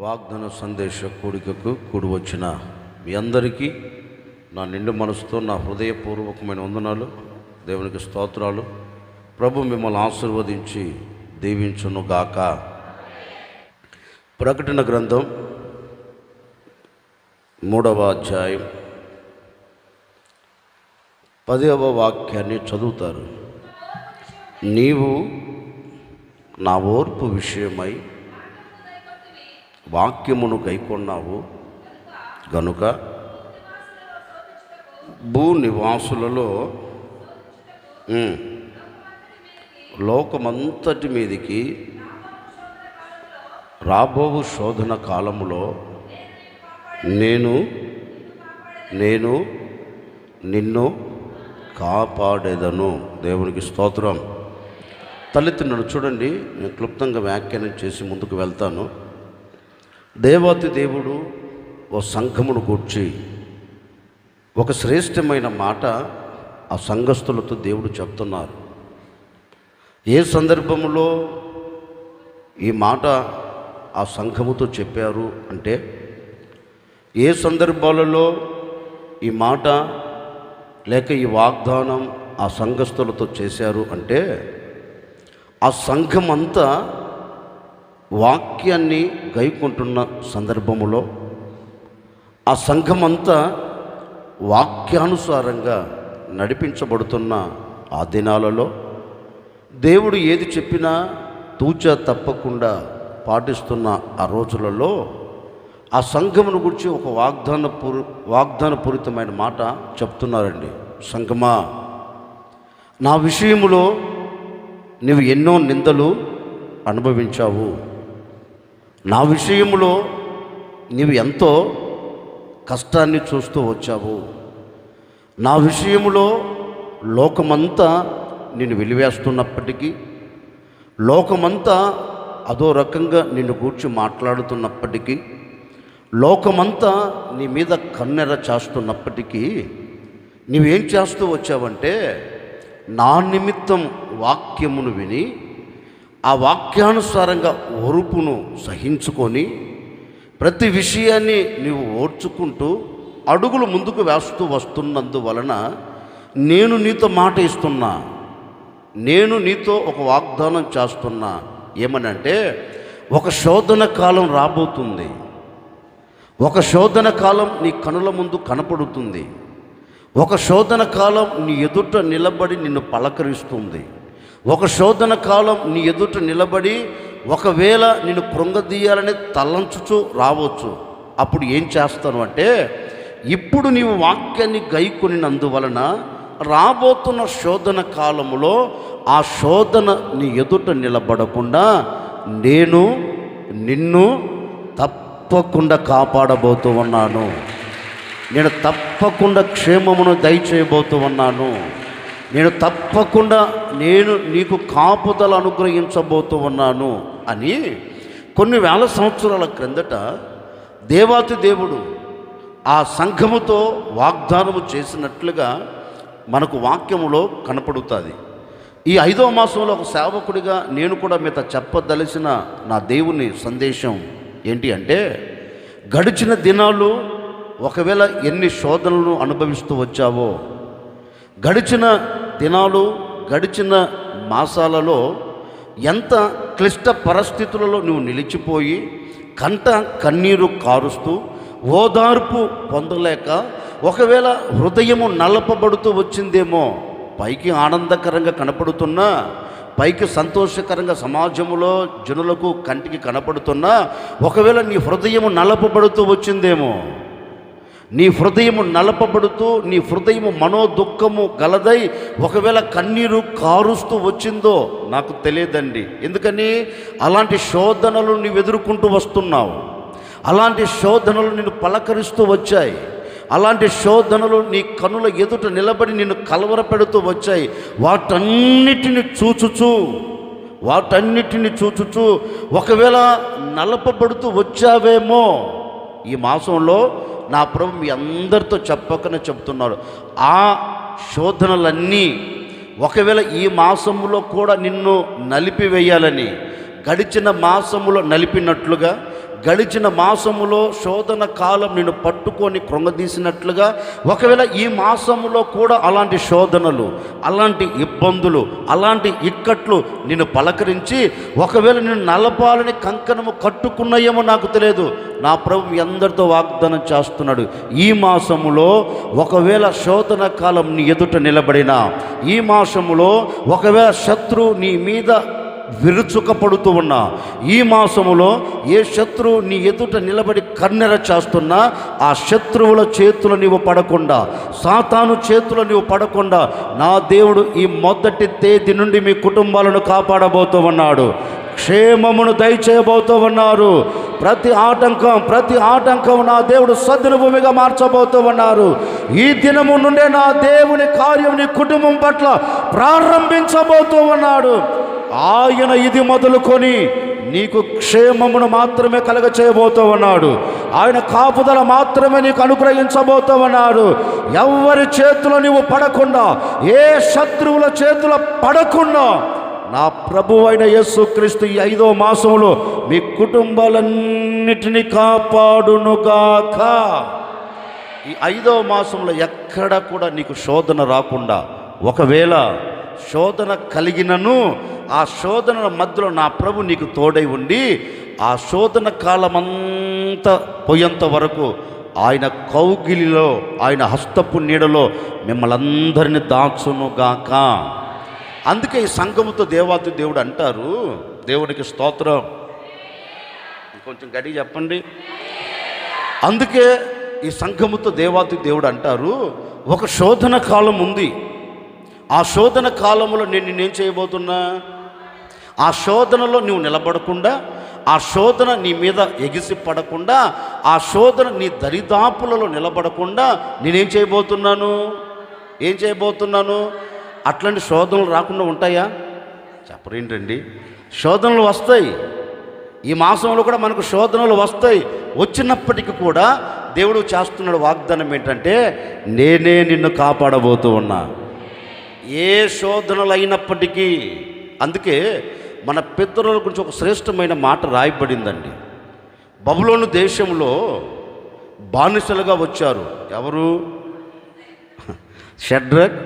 వాగ్దాన సందేశ కూడికకు కూడి వచ్చిన మీ అందరికీ నా నిండు మనసుతో నా హృదయపూర్వకమైన వందనాలు, దేవునికి స్తోత్రాలు. ప్రభు మిమ్మల్ని ఆశీర్వదించి దీవించును గాక. ప్రకటన గ్రంథం 3వ అధ్యాయం 10వ వాక్యాన్ని చదువుతారు. నీవు నా ఓర్పు విషయమై వాక్యమును గైకొన్నావు గనుక భూనివాసులలో లోకమంతటి మీదికి రాబోవు శోధన కాలములో నేను నిన్ను కాపాడేదను. దేవునికి స్తోత్రం. తల్లిదండ్రులను చూడండి, నేను క్లుప్తంగా వ్యాఖ్యానం చేసి ముందుకు వెళ్తాను. దేవాతి దేవుడు ఓ సంఘమును గూర్చి ఒక శ్రేష్టమైన మాట ఆ సంఘస్థులతో దేవుడు చెప్తున్నారు. ఏ సందర్భంలో ఈ మాట ఆ సంఘముతో చెప్పారు అంటే, ఏ సందర్భాలలో ఈ మాట లేక ఈ వాగ్దానం ఆ సంఘస్థులతో చేశారు అంటే, ఆ సంఘం అంతా వాక్యాన్ని గైకుంటున్న సందర్భములో, ఆ సంఘమంతా వాక్యానుసారంగా నడిపించబడుతున్న ఆ దినాలలో, దేవుడు ఏది చెప్పినా తూచా తప్పకుండా పాటిస్తున్న ఆ రోజులలో ఆ సంఘమును గురించి ఒక వాగ్దానపూరితమైన మాట చెప్తున్నారండి. సంఘమా, నా విషయములో నీవు ఎన్నో నిందలు అనుభవించావు, నా విషయంలో నీవు ఎంతో కష్టాన్ని చూస్తూ వచ్చావు, నా విషయంలో లోకమంతా నిన్ను వెలివేస్తున్నప్పటికీ, లోకమంతా అదో రకంగా నిన్ను గూర్చి మాట్లాడుతున్నప్పటికీ, లోకమంతా నీ మీద కన్నెర చేస్తున్నప్పటికీ నీవేం చేస్తూ వచ్చావంటే, నా నిమిత్తం వాక్యమును విని ఆ వాక్యానుసారంగా ఓర్పును సహించుకొని ప్రతి విషయాన్ని నీవు ఓర్చుకుంటూ అడుగులు ముందుకు వేస్తూ వస్తున్నందువలన నేను నీతో మాట ఇస్తున్నా, నేను నీతో ఒక వాగ్దానం చేస్తున్నా. ఏమనంటే, ఒక శోధన కాలం రాబోతుంది, ఒక శోధన కాలం నీ కనుల ముందు కనపడుతుంది, ఒక శోధన కాలం నీ ఎదుట నిలబడి నిన్ను పలకరిస్తుంది, ఒక శోధన కాలం నీ ఎదుట నిలబడి ఒకవేళ నిన్ను కృంగదీయాలని తలంచుచూ రావచ్చు. అప్పుడు ఏం చేస్తాను అంటే, ఇప్పుడు నీవు వాక్యాన్ని గైకొనినందువలన రాబోతున్న శోధన కాలములో ఆ శోధన నీ ఎదుట నిలబడకుండా నేను నిన్ను తప్పకుండా కాపాడబోతూ ఉన్నాను, నేను తప్పకుండా క్షేమమును దయచేయబోతూ ఉన్నాను, నేను తప్పకుండా నీకు కాపుదల అనుగ్రహించబోతూ ఉన్నాను అని కొన్ని వేల సంవత్సరాల క్రిందట దేవాతి దేవుడు ఆ సంఘముతో వాగ్దానము చేసినట్లుగా మనకు వాక్యములో కనపడుతుంది. ఈ 5వ మాసంలో ఒక సేవకుడిగా నేను కూడా మీతో చెప్పదలిసిన నా దేవుని సందేశం ఏంటి అంటే, గడిచిన దినాలు ఒకవేళ ఎన్ని శోధనలను అనుభవిస్తూ వచ్చావో, గడిచిన దినాలు గడిచిన మాసాలలో ఎంత క్లిష్ట పరిస్థితులలో నువ్వు నిలిచిపోయి కంట కన్నీరు కారుస్తూ ఓదార్పు పొందలేక ఒకవేళ హృదయము నలపబడుతూ వచ్చిందేమో, పైకి ఆనందకరంగా కనపడుతున్నా, పైకి సంతోషకరంగా సమాజంలో జనులకు కంటికి కనపడుతున్నా, ఒకవేళ నీ హృదయము నలపబడుతూ వచ్చిందేమో, నీ హృదయము నలపబడుతూ నీ హృదయము మనోదుఃఖము గలదై ఒకవేళ కన్నీరు కారుస్తూ వచ్చిందో నాకు తెలియదండి. ఎందుకని అలాంటి శోధనలు నీవు ఎదుర్కొంటూ వస్తున్నావు, అలాంటి శోధనలు నిన్ను పలకరిస్తూ వచ్చాయి, అలాంటి శోధనలు నీ కనుల ఎదుట నిలబడి నిన్ను కలవరపెడుతూ వచ్చాయి. వాటన్నిటిని చూచుచూ ఒకవేళ నలపబడుతూ వచ్చావేమో, ఈ మాసంలో నా ప్రభు మీ అందరితో చెప్పకనే చెప్తున్నారు. ఆ శోధనలన్నీ ఒకవేళ ఈ మాసములో కూడా నిన్ను నలిపివేయాలని, గడిచిన మాసములో నలిపినట్లుగా గడిచిన మాసములో శోధన కాలం నిన్ను పట్టుకొని కృంగదీసినట్లుగా ఒకవేళ ఈ మాసములో కూడా అలాంటి శోధనలు, అలాంటి ఇబ్బందులు, అలాంటి ఇక్కట్లు నిన్ను పలకరించి ఒకవేళ నిన్ను నలపాలని కంకణము కట్టుకున్నాయేమో నాకు తెలియదు. నా ప్రభు మీ అందరితో వాగ్దానం చేస్తున్నాడు, ఈ మాసములో ఒకవేళ శోధన కాలం నీ ఎదుట నిలబడినా, ఈ మాసములో ఒకవేళ శత్రువు నీ మీద విరుచుకపడుతూ ఉన్నా, ఈ మాసములో ఏ శత్రువు నీ ఎదుట నిలబడి కన్నెర చేస్తున్నా, ఆ శత్రువుల చేతులు నీవు పడకుండా, సాతాను చేతులు నీవు పడకుండా నా దేవుడు ఈ మొదటి తేదీ నుండి మీ కుటుంబాలను కాపాడబోతూ ఉన్నాడు. క్షేమమును దయచేయబోతూ ఉన్నారు. ప్రతి ఆటంకం నా దేవుడు సద్దుల భూమిగా మార్చబోతూ ఉన్నారు. ఈ దినము నుండే నా దేవుని కార్యం నీ కుటుంబం పట్ల ప్రారంభించబోతూ ఉన్నాడు. ఆయన ఇది మొదలుకొని నీకు క్షేమమును మాత్రమే కలగ చేయబోతూ ఉన్నాడు. ఆయన కాపుదల మాత్రమే నీకు అనుగ్రహించబోతూ ఉన్నాడు. ఎవరి చేతిలో నీవు పడకుండా, ఏ శత్రువుల చేతిలో పడకుండా నా ప్రభువు అయిన యేసుక్రీస్తు ఈ 5వ మాసంలో మీ కుటుంబాలన్నిటినీ కాపాడునుగాక. ఈ 5వ మాసంలో ఎక్కడ కూడా నీకు శోధన రాకుండా, ఒకవేళ శోధన కలిగినను ఆ శోధనల మధ్యలో నా ప్రభు నీకు తోడై ఉండి ఆ శోధన కాలమంతా పోయేంత వరకు ఆయన కౌగిలిలో, ఆయన హస్తపు నీడలో మిమ్మల్ని అందరినీ దాచునుగాక. అందుకే ఈ సంఘముతో దేవాది దేవుడు అంటారు, దేవునికి స్తోత్రం, కొంచెం గట్టిగా చెప్పండి. అందుకే ఈ సంఘముతో దేవాది దేవుడు అంటారు, ఒక శోధన కాలం ఉంది. ఆ శోధన కాలంలో నేనేం చేయబోతున్నా, ఆ శోధనలో నువ్వు నిలబడకుండా, ఆ శోధన నీ మీద ఎగిసి పడకుండా, ఆ శోధన నీ దరిదాపులలో నిలబడకుండా నేనేం చేయబోతున్నాను, ఏం చేయబోతున్నాను? అట్లాంటి శోధనలు రాకుండా ఉంటాయా? చెప్పరేంటండి, శోధనలు వస్తాయి. ఈ మాసంలో కూడా మనకు శోధనలు వస్తాయి. వచ్చినప్పటికీ కూడా దేవుడు చేస్తున్నాడు వాగ్దానం ఏంటంటే, నేనే నిన్ను కాపాడబోతూ ఉన్నా, ఏ శోధనలు అయినప్పటికీ. అందుకే మన పితరుల గురించి ఒక శ్రేష్టమైన మాట రాయబడిందండి. బబులోను దేశంలో బానిసలుగా వచ్చారు ఎవరు? షడ్రక్,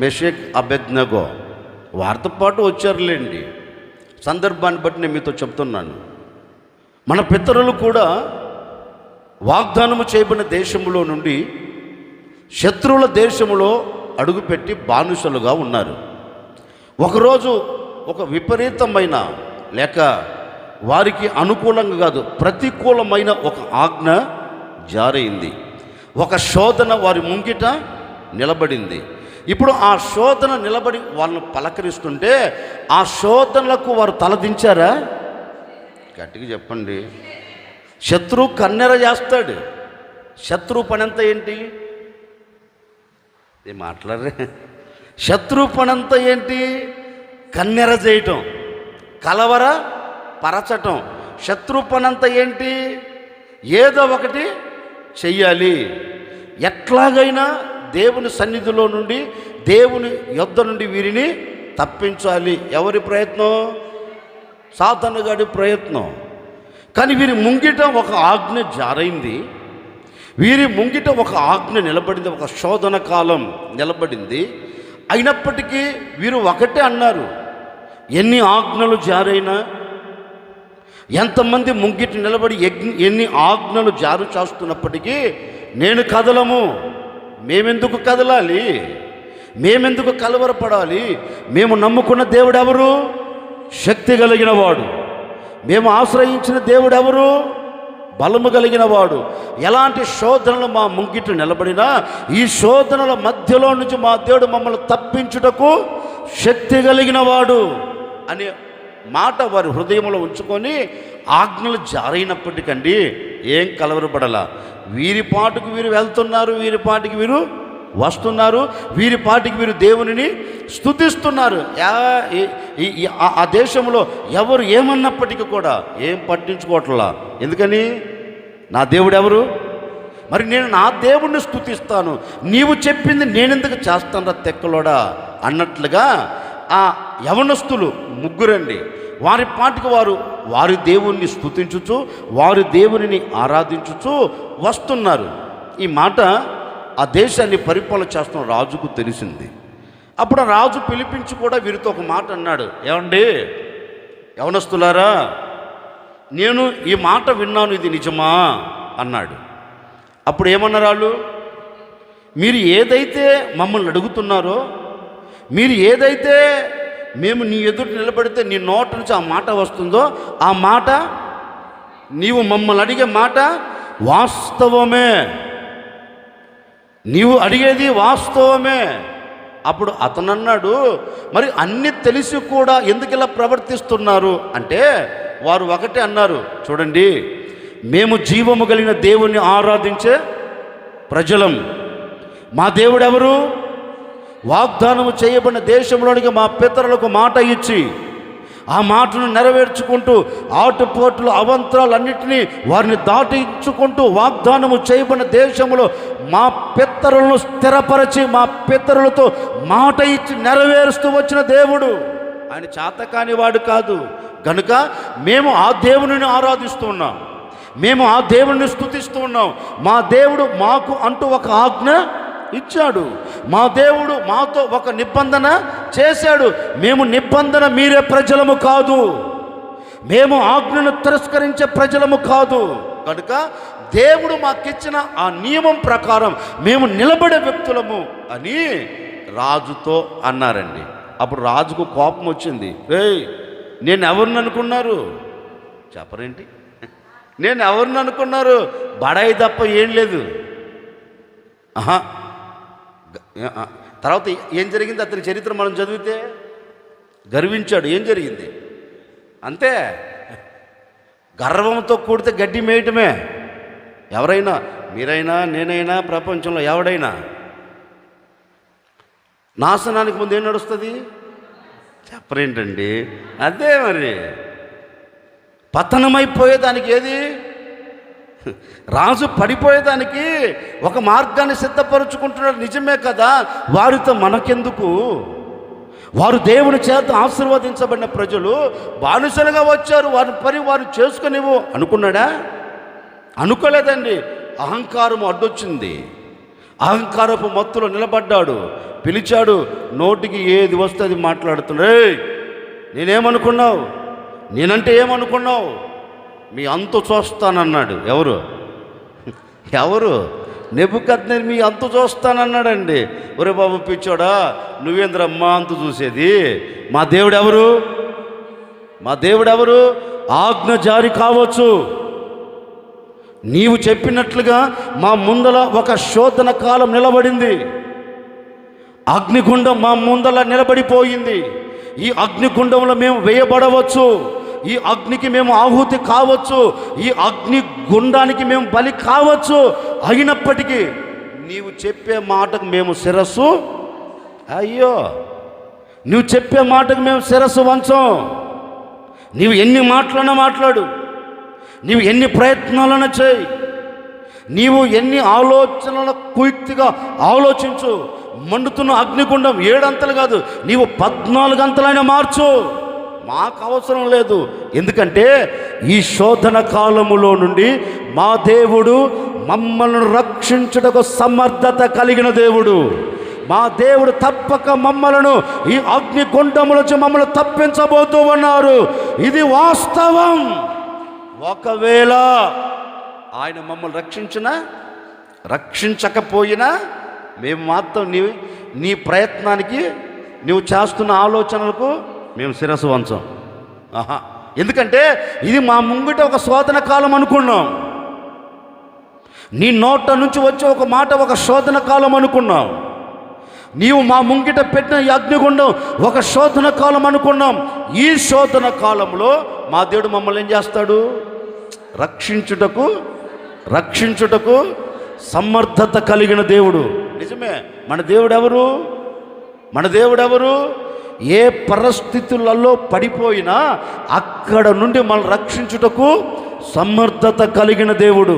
మెషక్, అబేద్నెగో. వారితో పాటు వచ్చారులేండి. సందర్భాన్ని బట్టి నేను మీతో చెప్తున్నాను. మన పితరులు కూడా వాగ్దానము చేయబడిన దేశంలో నుండి శత్రువుల దేశంలో అడుగుపెట్టి బానిసలుగా ఉన్నారు. ఒకరోజు ఒక విపరీతమైన, లేక వారికి అనుకూలంగా కాదు, ప్రతికూలమైన ఒక ఆజ్ఞ జారైంది. ఒక శోధన వారి ముంగిట నిలబడింది. ఇప్పుడు ఆ శోధన నిలబడి వాళ్ళను పలకరిస్తుంటే ఆ శోధనలకు వారు తలదించారా? గట్టిగా చెప్పండి. శత్రువు కన్నెర చేస్తాడు. శత్రువు పనంతా ఏంటి? ఏం మాట్లాడరే? శత్రువు పనంతా ఏంటి? కన్నెర చేయటం, కలవర పరచటం. శత్రు పనంతా ఏంటి? ఏదో ఒకటి చెయ్యాలి, ఎట్లాగైనా దేవుని సన్నిధిలో నుండి, దేవుని యొద్ద నుండి వీరిని తప్పించాలి. ఎవరి ప్రయత్నం? సాతానుగాడి ప్రయత్నం. కానీ వీరి ముంగిట ఒక ఆజ్ఞ జారైంది. వీరి ముంగిట ఒక ఆజ్ఞ నిలబడింది, ఒక శోధన కాలం నిలబడింది. అయినప్పటికీ వీరు ఒకటే అన్నారు, ఎన్ని ఆజ్ఞలు జారైనా, ఎంతమంది ముంగిట నిలబడి ఎన్ని ఆజ్ఞలు జారు చేస్తున్నప్పటికీ నేను కదలము. మేమెందుకు కదలాలి? మేమెందుకు కలవరపడాలి? మేము నమ్ముకున్న దేవుడు ఎవరు? శక్తి కలిగిన వాడు. మేము ఆశ్రయించిన దేవుడు ఎవరు? బలము కలిగిన వాడు. ఎలాంటి శోధనలు మా ముంగిట నిలబడినా ఈ శోధనల మధ్యలో నుంచి మా దేవుడు మమ్మల్ని తప్పించుటకు శక్తి కలిగిన వాడు అనే మాట వారి హృదయంలో ఉంచుకొని ఆజ్ఞలు జారైనప్పటికండి ఏం కలవరపడాల. వీరి పాటికి వీరు వెళ్తున్నారు, వీరి పాటికి వీరు వస్తున్నారు, వీరి పాటికి వీరు దేవునిని స్తుతిస్తున్నారు. ఆ దేశంలో ఎవరు ఏమన్నప్పటికీ కూడా ఏం పట్టించుకోవట్లా. ఎందుకని? నా దేవుడు ఎవరు? మరి నేను నా దేవుడిని స్తుతిస్తాను, నీవు చెప్పింది నేనెందుకు చేస్తాను రా తెక్కలోడా అన్నట్లుగా ఆ యవనస్తులు ముగ్గురండి. వారి పాటికి వారి దేవుణ్ణి స్తుతించుచు వారి దేవునిని ఆరాధించుచు వస్తున్నారు. ఈ మాట ఆ దేశాన్ని పరిపాలన చేస్తున్న రాజుకు తెలిసింది. అప్పుడు ఆ రాజు పిలిపించి కూడా వీరితో ఒక మాట అన్నాడు. ఏమండి యవనస్తులారా, నేను ఈ మాట విన్నాను, ఇది నిజమా అన్నాడు. అప్పుడు ఏమన్నారు వాళ్ళు? మీరు ఏదైతే మమ్మల్ని అడుగుతున్నారో, మీరు ఏదైతే మేము నీ ఎదుట నిలబడితే నీ నోట నుంచి ఆ మాట వస్తుందో, ఆ మాట నీవు మమ్మల్ని అడిగే మాట వాస్తవమే, నీవు అడిగేది వాస్తవమే. అప్పుడు అతను అన్నాడు, మరి అన్నీ తెలిసి కూడా ఎందుకు ఇలా ప్రవర్తిస్తున్నారు అంటే, వారు ఒకటే అన్నారు, చూడండి మేము జీవము కలిగిన దేవుణ్ణి ఆరాధించే ప్రజలం. మా దేవుడు ఎవరు? వాగ్దానము చేయబడిన దేశంలోనికి మా పితరులకు మాట ఇచ్చి ఆ మాటను నెరవేర్చుకుంటూ ఆటుపోట్లు అవంతరాలన్నింటినీ వారిని దాటించుకుంటూ వాగ్దానము చేయబడిన దేశంలో మా పితరులను స్థిరపరచి మా పితరులతో మాట ఇచ్చి నెరవేరుస్తూ వచ్చిన దేవుడు. ఆయన చేతకాని వాడు కాదు. కనుక మేము ఆ దేవునిని ఆరాధిస్తూ ఉన్నాం, మేము ఆ దేవుని స్తుతిస్తూ ఉన్నాం. మా దేవుడు మాకు అంటూ ఒక ఆజ్ఞ ఇచ్చాడు, మా దేవుడు మాతో ఒక నిబంధన చేశాడు. మేము నిబంధన మీరే ప్రజలము కాదు, మేము ఆజ్ఞను తిరస్కరించే ప్రజలము కాదు. కనుక దేవుడు మాకిచ్చిన ఆ నియమం ప్రకారం మేము నిలబడే వ్యక్తులము అని రాజుతో అన్నారండి. అప్పుడు రాజుకు కోపం వచ్చింది. నేను ఎవరిని అనుకున్నారు? చెప్పరేంటి? నేను ఎవరిని అనుకున్నారు? బడాయి తప్ప ఏం లేదు. తర్వాత ఏం జరిగింది? అతని చరిత్ర మనం చదివితే గర్వించాడు. ఏం జరిగింది? అంతే, గర్వంతో కూడితే గడ్డి మేయటమే. ఎవరైనా, మీరైనా నేనైనా ప్రపంచంలో ఎవడైనా నాశనానికి ముందు ఏం నడుస్తుంది? చెప్పరేంటండి? అదే మరి పతనమైపోయేదానికి ఏది? రాజు పడిపోయేదానికి ఒక మార్గాన్ని సిద్ధపరుచుకుంటున్నాడు. నిజమే కదా, వారితో మనకెందుకు? వారు దేవుని చేత ఆశీర్వదించబడిన ప్రజలు బానిసలుగా వచ్చారు, వారి పని వారు చేసుకునివ్వు అనుకున్నాడా? అనుకోలేదండి. అహంకారము అడ్డొచ్చింది. అహంకారపు మత్తులో నిలబడ్డాడు. పిలిచాడు, నోటికి ఏది వస్తే అది మాట్లాడుతున్నాడు. నేనేమనుకున్నావు? నేనంటే ఏమనుకున్నావు? మీ అంతు చూస్తానన్నాడు. ఎవరు? నెబుకద్నెజరు మీ అంతు చూస్తానన్నాడండి. ఒరే బాబు పిచ్చోడా, నువ్వేంద్రమ్మా అంతు చూసేది? మా దేవుడు ఎవరు? మా దేవుడు ఎవరు? ఆజ్ఞ జారీ కావచ్చు, నీవు చెప్పినట్లుగా మా ముందల ఒక శోధన కాలం నిలబడింది. అగ్నిగుండం మా ముందల నిలబడిపోయింది. ఈ అగ్నిగుండంలో మేము వేయబడవచ్చు, ఈ అగ్నికి మేము ఆహుతి కావచ్చు, ఈ అగ్ని గుండానికి మేము బలి కావచ్చు. అయినప్పటికీ నీవు చెప్పే మాటకు మేము శిరస్సు, అయ్యో నువ్వు చెప్పే మాటకు మేము శిరస్సు వంచం. నీవు ఎన్ని మాటలన్నా మాట్లాడు, నీవు ఎన్ని ప్రయత్నాలన్నా చేయి, నీవు ఎన్ని ఆలోచనల కుయుక్తిగా ఆలోచించు. మండుతున్న అగ్నిగుండం 7 అంతలు కాదు, నీవు 14 అంతలైనా మార్చు, మాకు అవసరం లేదు. ఎందుకంటే ఈ శోధన కాలములో నుండి మా దేవుడు మమ్మల్ని రక్షించుటకు సమర్థత కలిగిన దేవుడు. మా దేవుడు తప్పక మమ్మలను ఈ అగ్నిగుండములోంచి మమ్మల్ని తప్పించబోతూ ఉన్నారు. ఇది వాస్తవం. ఒకవేళ ఆయన మమ్మల్ని రక్షించకపోయినా మేము మాత్రం నీ ప్రయత్నానికి, నువ్వు చేస్తున్న ఆలోచనలకు మేము శిరస్సు వంచం. ఎందుకంటే ఇది మా ముంగిట ఒక శోధన కాలం అనుకున్నాం. నీ నోట నుంచి వచ్చే ఒక మాట ఒక శోధన కాలం అనుకున్నాం. నీవు మా ముంగిట పెట్టిన ఈ అగ్నిగుండం ఒక శోధన కాలం అనుకున్నాం. ఈ శోధన కాలంలో మా దేవుడు మమ్మల్ని ఏం చేస్తాడు? రక్షించుటకు సమర్థత కలిగిన దేవుడు. నిజమే, మన దేవుడు ఎవరు? ఏ పరిస్థితులలో పడిపోయినా అక్కడ నుండి మనల్ని రక్షించుటకు సమర్థత కలిగిన దేవుడు.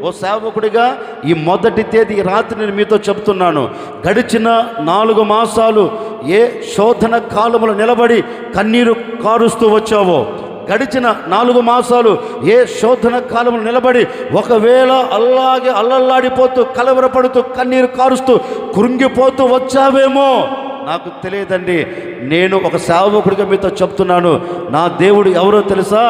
ఓ సేవకుడిగా ఈ మొదటి తేదీ రాత్రి నేను మీతో చెప్తున్నాను, గడిచిన 4 మాసాలు ఏ శోధన కాలంలో నిలబడి కన్నీరు కారుస్తూ వచ్చావో, గడిచిన 4 మాసాలు ఏ శోధన కాలంలో నిలబడి ఒకవేళ అలాగే అల్లల్లాడిపోతూ కలవరపడుతూ కన్నీరు కారుస్తూ కృంగిపోతూ వచ్చావేమో నాకు తెలియదండి. నేను ఒక సేవకుడిగా మీతో చెప్తున్నాను, నా దేవుడు ఎవరో తెలుసా?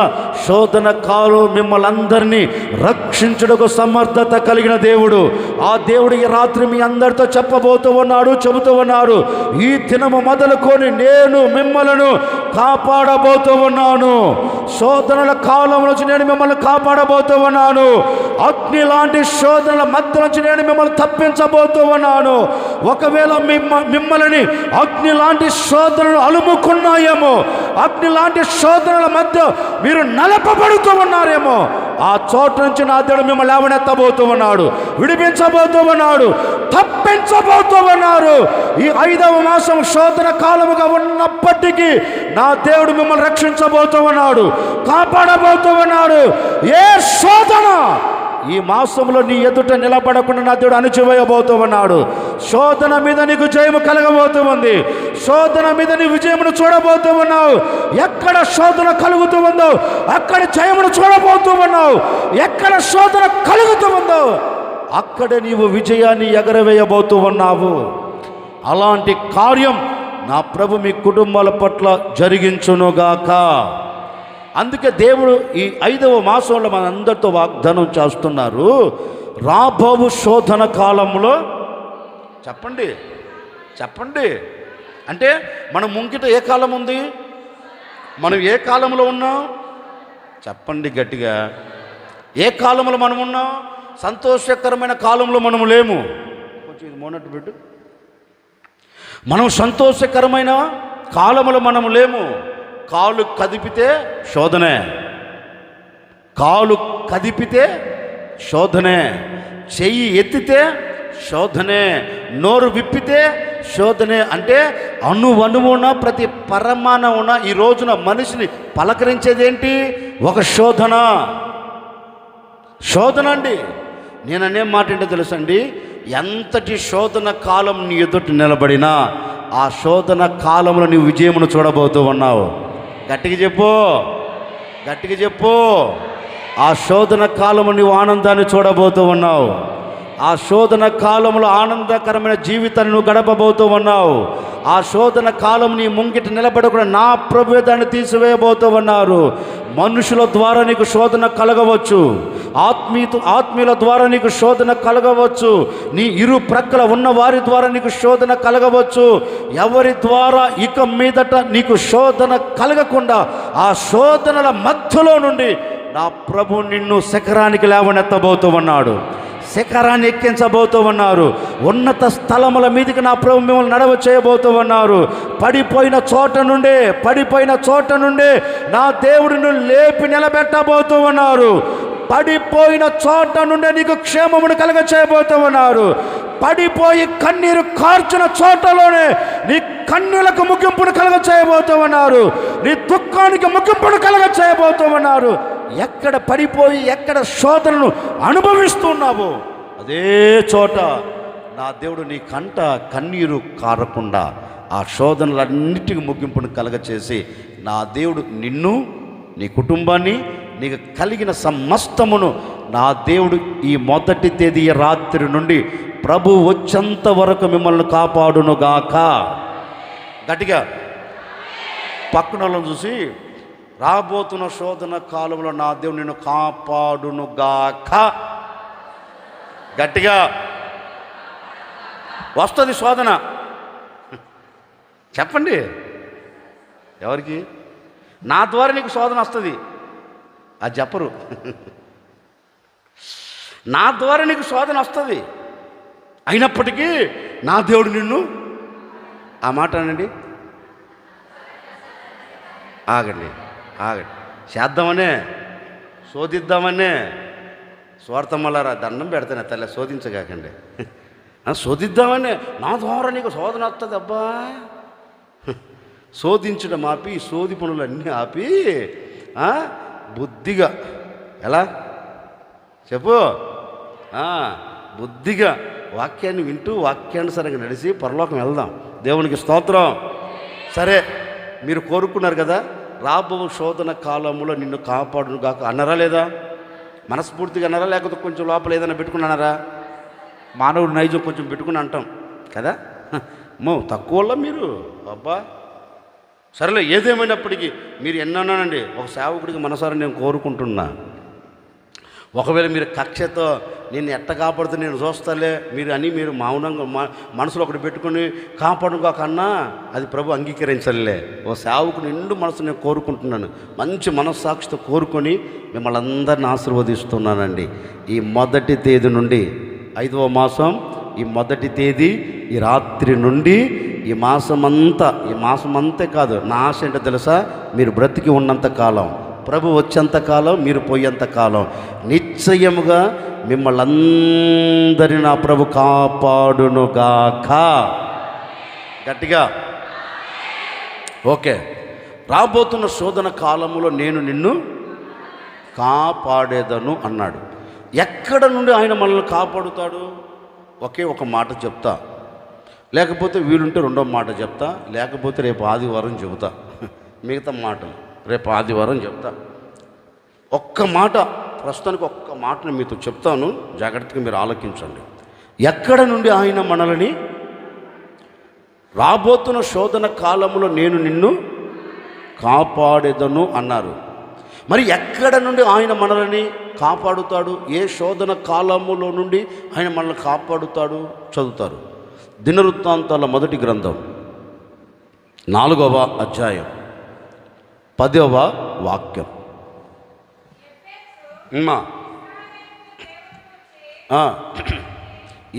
శోధన కాలం మిమ్మల్ని అందరినీ రక్షించుటకు సమర్థత కలిగిన దేవుడు. ఆ దేవుడు ఈ రాత్రి మీ అందరితో చెబుతూ ఉన్నాడు, ఈ దినము మొదలుకొని నేను మిమ్మలను కాపాడబోతూ ఉన్నాను. శోధనల కాలం నుంచి నేను మిమ్మల్ని కాపాడబోతూ ఉన్నాను. అగ్ని లాంటి శోధనల మధ్య నుంచి నేను మిమ్మల్ని తప్పించబోతూ ఉన్నాను. ఒకవేళ మిమ్మల్ని అగ్ని లాంటి శోధనలు అలుముకున్నాయేమో, అగ్ని లాంటి శోధనల మధ్య మీరు నలపబడుతూ ఉన్నారేమో, ఆ చోటు నుంచి నా దేవుడు మిమ్మల్ని లేవనెత్తబోతూ ఉన్నాడు, విడిపించబోతూ ఉన్నాడు, తప్పించబోతూ ఉన్నారు. ఈ 5వ మాసం శోధన కాలముగా ఉన్నప్పటికీ నా దేవుడు మిమ్మల్ని రక్షించబోతూ ఉన్నాడు, కాపాడబోతూ ఉన్నాడు. ఏ శోధన ఈ మాసంలో నీ ఎదుట నిలబడకుండా నా దేవుడు అణిచివేయబోతూ ఉన్నాడు. శోధన మీద నీకు జయము కలగబోతూ ఉంది. శోధన మీద నీ విజయమును చూడబోతూ ఉన్నావు. ఎక్కడ శోధన కలుగుతూ ఉందో అక్కడ జయమును చూడబోతూ ఉన్నావు. ఎక్కడ శోధన కలుగుతూ ఉందో అక్కడ నీవు విజయాన్ని ఎగరవేయబోతూ ఉన్నావు. అలాంటి కార్యం నా ప్రభు మీ కుటుంబాల పట్ల జరిగించునుగాక. అందుకే దేవుడు ఈ 5వ మాసంలో మనందరితో వాగ్దానం చేస్తున్నారు, రాబోవు శోధన కాలంలో చెప్పండి అంటే మనం ముంగిట ఏ కాలం ఉంది? మనం ఏ కాలంలో ఉన్నాం? చెప్పండి గట్టిగా. ఏ కాలంలో మనం ఉన్నాం? సంతోషకరమైన కాలంలో మనము లేము. కొంచెం ఇది మోనట్టు పెట్టు. మనం సంతోషకరమైన కాలంలో మనము లేము. కాలు కదిపితే శోధనే, కాలు కదిపితే శోధనే, చెయ్యి ఎత్తితే శోధనే, నోరు విప్పితే శోధనే. అంటే అణువణువున ప్రతి పరమాణువున ఈ రోజున మనిషిని పలకరించేదేంటి? ఒక శోధన అండి. నేను అనే మాట ఏంటో తెలుసండి, ఎంతటి శోధన కాలం నీ ఎదుట నిలబడినా ఆ శోధన కాలంలో నీవు విజయమును చూడబోతూ ఉన్నావు. గట్టిగా చెప్పు. ఆ శోధన కాలము నీవు ఆనందాన్ని చూడబోతూ ఉన్నావు. ఆ శోధన కాలంలో ఆనందకరమైన జీవితాన్ని నువ్వు గడపబోతూ ఉన్నావు. ఆ శోధన కాలం నీ ముంగిట నిలబడకుండా నా ప్రభువే దాన్ని తీసివేయబోతూ ఉన్నారు. మనుషుల ద్వారా నీకు శోధన కలగవచ్చు, ఆత్మీయుల ద్వారా నీకు శోధన కలగవచ్చు, నీ ఇరు ప్రక్కల ఉన్న వారి ద్వారా నీకు శోధన కలగవచ్చు. ఎవరి ద్వారా ఇక మీదట నీకు శోధన కలగకుండా ఆ శోధనల మధ్యలో నుండి నా ప్రభు నిన్ను శిఖరానికి లేవనెత్తబోతూ ఉన్నాడు, శిఖరాన్ని ఎక్కించబోతూ ఉన్నారు. ఉన్నత స్థలముల మీదకి నా ప్రభు మిమ్మల్ని నడవ చేయబోతూ ఉన్నారు. పడిపోయిన చోట నుండే నా దేవుడిని లేపి నిలబెట్టబోతూ ఉన్నారు. పడిపోయిన చోట నుండే నీకు క్షేమమును కలగ చేయబోతూ ఉన్నారు. పడిపోయి కన్నీరు కార్చిన చోటలోనే నీ కన్నులకు ముగింపును కలగ చేయబోతూ ఉన్నారు. నీ దుఃఖానికి ముగింపును కలగ చేయబోతూ ఉన్నారు. ఎక్కడ పడిపోయి ఎక్కడ శోధనను అనుభవిస్తున్నావో అదే చోట నా దేవుడు నీ కంట కన్నీరు కారకుండా ఆ శోధనలన్నిటికీ ముగింపును కలగచేసి నా దేవుడు నిన్ను, నీ కుటుంబాన్ని, నీకు కలిగిన సమస్తమును నా దేవుడు ఈ మొదటి తేదీ రాత్రి నుండి ప్రభు వచ్చేంత వరకు మిమ్మల్ని కాపాడునుగాక. గట్టిగా పక్కన వాళ్ళని చూసి, రాబోతున్న శోధన కాలంలో నా దేవుడు నిన్ను కాపాడునుగాక. గట్టిగా వస్తుంది శోధన. చెప్పండి ఎవరికి? నా ద్వారా నీకు శోధన వస్తుంది, అది చెప్పరు. నా ద్వారా నీకు శోధన వస్తుంది, అయినప్పటికీ నా దేవుడు నిన్ను, ఆ మాట అనండి, ఆగండి చేద్దామనే శోధిద్దామనే స్వార్థమల్లారా దండం పెడతానే తల్లి, శోధించగాకండి, శోధిద్దామనే నా ద్వారా నీకు శోధన వస్తుంది. అబ్బా, శోధించడం ఆపి శోధి పనులన్నీ ఆపి బుద్ధిగా, ఎలా చెప్పు, బుద్ధిగా వాక్యాన్ని వింటూ వాక్యానుసారంగా నడిచి పరలోకం వెళ్దాం. దేవునికి స్తోత్రం. సరే, మీరు కోరుకున్నారు కదా, రాబో శోధన కాలంలో నిన్ను కాపాడును గాక అన్నారా లేదా? మనస్ఫూర్తిగా అన్నారా, లేకపోతే కొంచెం లోపల ఏదైనా పెట్టుకున్నారా? మానవుడు నైజం కొంచెం పెట్టుకుని అంటాం కదా, తక్కువలో మీరు అబ్బా. సరేలే, ఏదేమైనప్పటికీ మీరు ఎన్నన్నానండి, ఒక సేవకుడికి మనసారి నేను కోరుకుంటున్నా, ఒకవేళ మీరు కక్షతో నేను ఎట్ట కాపాడుతూ నేను చూస్తాలే మీరు మౌనంగా మనసులో ఒకటి పెట్టుకుని కాపాడుకోకన్నా అది ప్రభు అంగీకరించలే. ఓ సేవకుని నిండు మనసు నేను కోరుకుంటున్నాను, మంచి మనస్సాక్షితో కోరుకొని మిమ్మల్ని అందరిని ఆశీర్వదిస్తున్నానండి. ఈ మొదటి తేదీ నుండి 5వ మాసం, ఈ మొదటి తేదీ ఈ రాత్రి నుండి ఈ మాసమంతే కాదు, నా ఆశ ఏంటో తెలుసా, మీరు బ్రతికి ఉన్నంత కాలం, ప్రభు వచ్చేంత కాలం, మీరు పోయేంత కాలం నిశ్చయముగా మిమ్మల్ని అందరినీ నా ప్రభు కాపాడునుగాక. గట్టిగా ఓకే. రాబోతున్న శోధన కాలంలో నేను నిన్ను కాపాడేదను అన్నాడు. ఎక్కడ నుండి ఆయన మనల్ని కాపాడుతాడు? ఒకే ఒక మాట చెప్తా, లేకపోతే వీలుంటే 2వ మాట చెప్తా, లేకపోతే రేపు ఆదివారం చెబుతా. మిగతా మాటలు రేపు ఆదివారం చెప్తా. ఒక్క మాట, ప్రస్తుతానికి ఒక్క మాటను మీతో చెప్తాను, జాగ్రత్తగా మీరు ఆలోచించండి. ఎక్కడ నుండి ఆయన మనల్ని రాబోతున్న శోధన కాలంలో నేను నిన్ను కాపాడేదను అన్నారు. మరి ఎక్కడ నుండి ఆయన మనల్ని కాపాడుతాడు? ఏ శోధన కాలములో నుండి ఆయన మనల్ని కాపాడుతాడు? చదువుతారు. దినవృత్తాంతాల మొదటి గ్రంథం 4వ అధ్యాయం 10వ వాక్యం.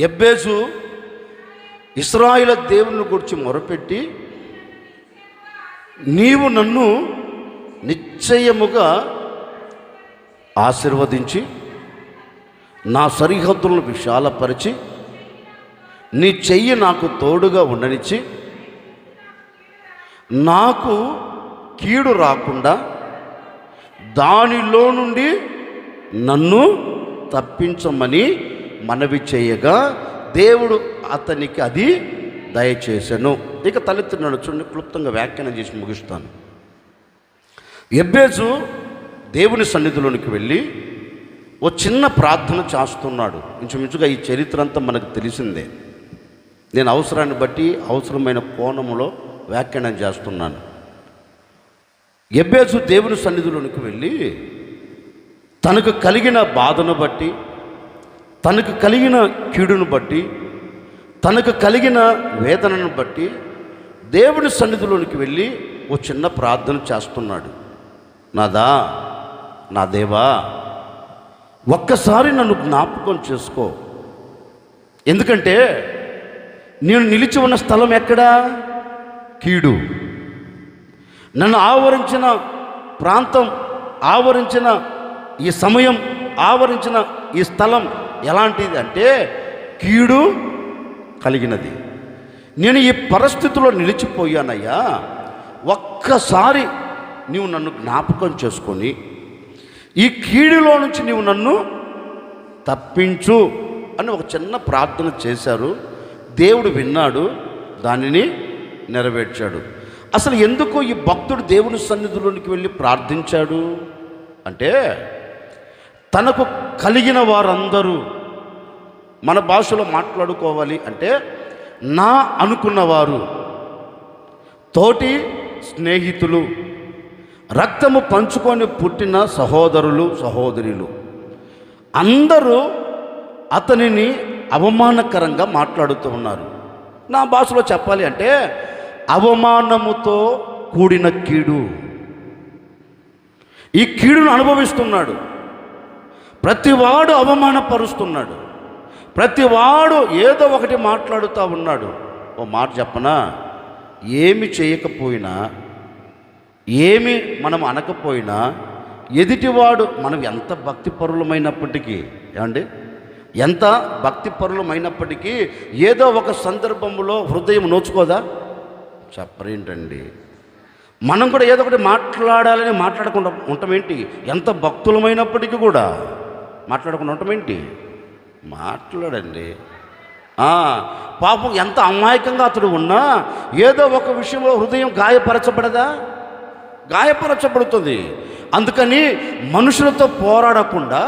యెబెసు ఇశ్రాయేలు దేవుని గురించి మొరపెట్టి, నీవు నన్ను నిశ్చయముగా ఆశీర్వదించి నా సరిహద్దులను విశాలపరిచి నీ చెయ్యి నాకు తోడుగా ఉండనిచ్చి నాకు కీడు రాకుండా దానిలో నుండి నన్ను తప్పించమని మనవి చేయగా దేవుడు అతనికి అది దయచేసెను. ఇక తలెత్తినాడు. చూడండి, క్లుప్తంగా వ్యాఖ్యానం చేసి ముగిస్తాను. యెబెసు దేవుని సన్నిధిలోనికి వెళ్ళి ఓ చిన్న ప్రార్థన చేస్తున్నాడు. ఇంచుమించుగా ఈ చరిత్ర అంతా మనకు తెలిసిందే. నేను అవసరాన్ని బట్టి అవసరమైన కోణంలో వ్యాఖ్యానం చేస్తున్నాను. యెబెసు దేవుని సన్నిధిలోనికి వెళ్ళి తనకు కలిగిన బాధను బట్టి, తనకు కలిగిన కీడును బట్టి, తనకు కలిగిన వేదనను బట్టి దేవుని సన్నిధిలోనికి వెళ్ళి ఓ చిన్న ప్రార్థన చేస్తున్నాడు. నాదా, నా దేవా, ఒక్కసారి నన్ను జ్ఞాపకం చేసుకో. ఎందుకంటే నేను నిలిచి ఉన్న స్థలం ఎక్కడా? కీడు. నన్ను ఆవరించిన ప్రాంతం, ఆవరించిన ఈ సమయం, ఆవరించిన ఈ స్థలం ఎలాంటిది అంటే కీడు కలిగినది. నేను ఈ పరిస్థితిలో నిలిచిపోయానయ్యా, ఒక్కసారి నీవు నన్ను జ్ఞాపకం చేసుకొని ఈ కీడులో నుంచి నీవు నన్ను తప్పించు అని ఒక చిన్న ప్రార్థన చేశారు. దేవుడు విన్నాడు, దానిని నెరవేర్చాడు. అసలు ఎందుకు ఈ భక్తుడు దేవుని సన్నిధిలోనికి వెళ్ళి ప్రార్థించాడు అంటే, తనకు కలిగిన వారందరూ, మన భాషలో మాట్లాడుకోవాలి అంటే నా అనుకున్నవారు, తోటి స్నేహితులు, రక్తము పంచుకొని పుట్టిన సహోదరులు సహోదరులు అందరూ అతనిని అవమానకరంగా మాట్లాడుతూ ఉన్నారు. నా భాషలో చెప్పాలి అంటే అవమానముతో కూడిన కీడు. ఈ కీడును అనుభవిస్తున్నాడు. ప్రతివాడు అవమానపరుస్తున్నాడు. ప్రతివాడు ఏదో ఒకటి మాట్లాడుతూ ఉన్నాడు. ఓ మాట చెప్పనా, ఏమి చేయకపోయినా, ఏమి మనం అనకపోయినా, ఎదుటివాడు మనం ఎంత భక్తిపరులమైనప్పటికీ, ఏమండి, ఎంత భక్తిపరులమైనప్పటికీ ఏదో ఒక సందర్భంలో హృదయం నోచుకోదా? చెప్పరేంటండి, మనం కూడా ఏదో ఒకటి మాట్లాడాలని మాట్లాడకుండా ఉంటామేంటి? ఎంత భక్తులమైనప్పటికీ కూడా మాట్లాడకుండా ఉంటామేంటి? మాట్లాడండి. పాపం ఎంత అమాయకంగా అతడు ఉన్నా ఏదో ఒక విషయంలో హృదయం గాయపరచబడదా? గాయపరచబడుతుంది. అందుకని మనుషులతో పోరాడకుండా,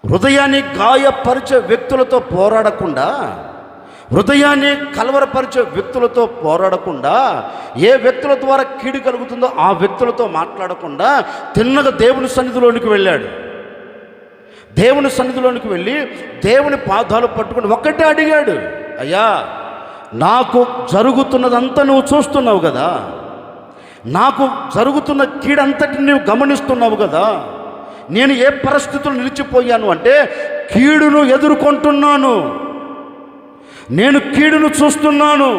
హృదయాన్ని గాయపరిచే వ్యక్తులతో పోరాడకుండా, హృదయాన్ని కలవరపరిచే వ్యక్తులతో పోరాడకుండా, ఏ వ్యక్తుల ద్వారా కీడు కలుగుతుందో ఆ వ్యక్తులతో మాట్లాడకుండా తిన్నగా దేవుని సన్నిధిలోనికి వెళ్ళాడు. దేవుని సన్నిధిలోనికి వెళ్ళి దేవుని పాదాలు పట్టుకుని ఒక్కటే అడిగాడు, అయ్యా నాకు జరుగుతున్నదంతా నువ్వు చూస్తున్నావు కదా, నాకు జరుగుతున్న కీడంతటిని నువ్వు గమనిస్తున్నావు కదా, నేను ఏ పరిస్థితులు నిలిచిపోయాను అంటే కీడును ఎదుర్కొంటున్నాను, నేను కీడును చూస్తున్నాను.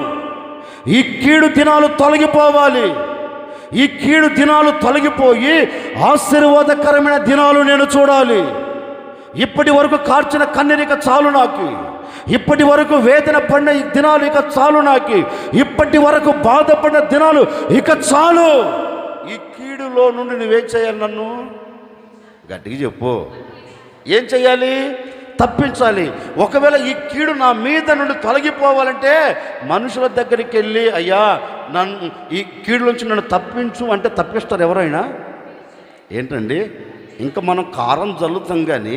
ఈ కీడు దినాలు తొలగిపోవాలి, ఈ కీడు దినాలు తొలగిపోయి ఆశీర్వాదకరమైన దినాలు నేను చూడాలి. ఇప్పటి వరకు కార్చిన కన్నీరిక చాలు నాకు, ఇప్పటి వరకు వేదన పడిన ఈ దినాలు ఇక చాలు నాకు, ఇప్పటి వరకు బాధపడిన దినాలు ఇక చాలు. ఈ కీడులో నుండి నువ్వేం చేయాలి? నన్ను గట్టిగా చెప్పు, ఏం చేయాలి? తప్పించాలి. ఒకవేళ ఈ కీడు నా మీద నుండి తొలగిపోవాలంటే మనుషుల దగ్గరికి వెళ్ళి అయ్యా నన్ను ఈ కీడు నుంచి నన్ను తప్పించు అంటే తప్పిస్తారు ఎవరైనా? ఏంటండి, ఇంకా మనం కారం జల్లుతాం కానీ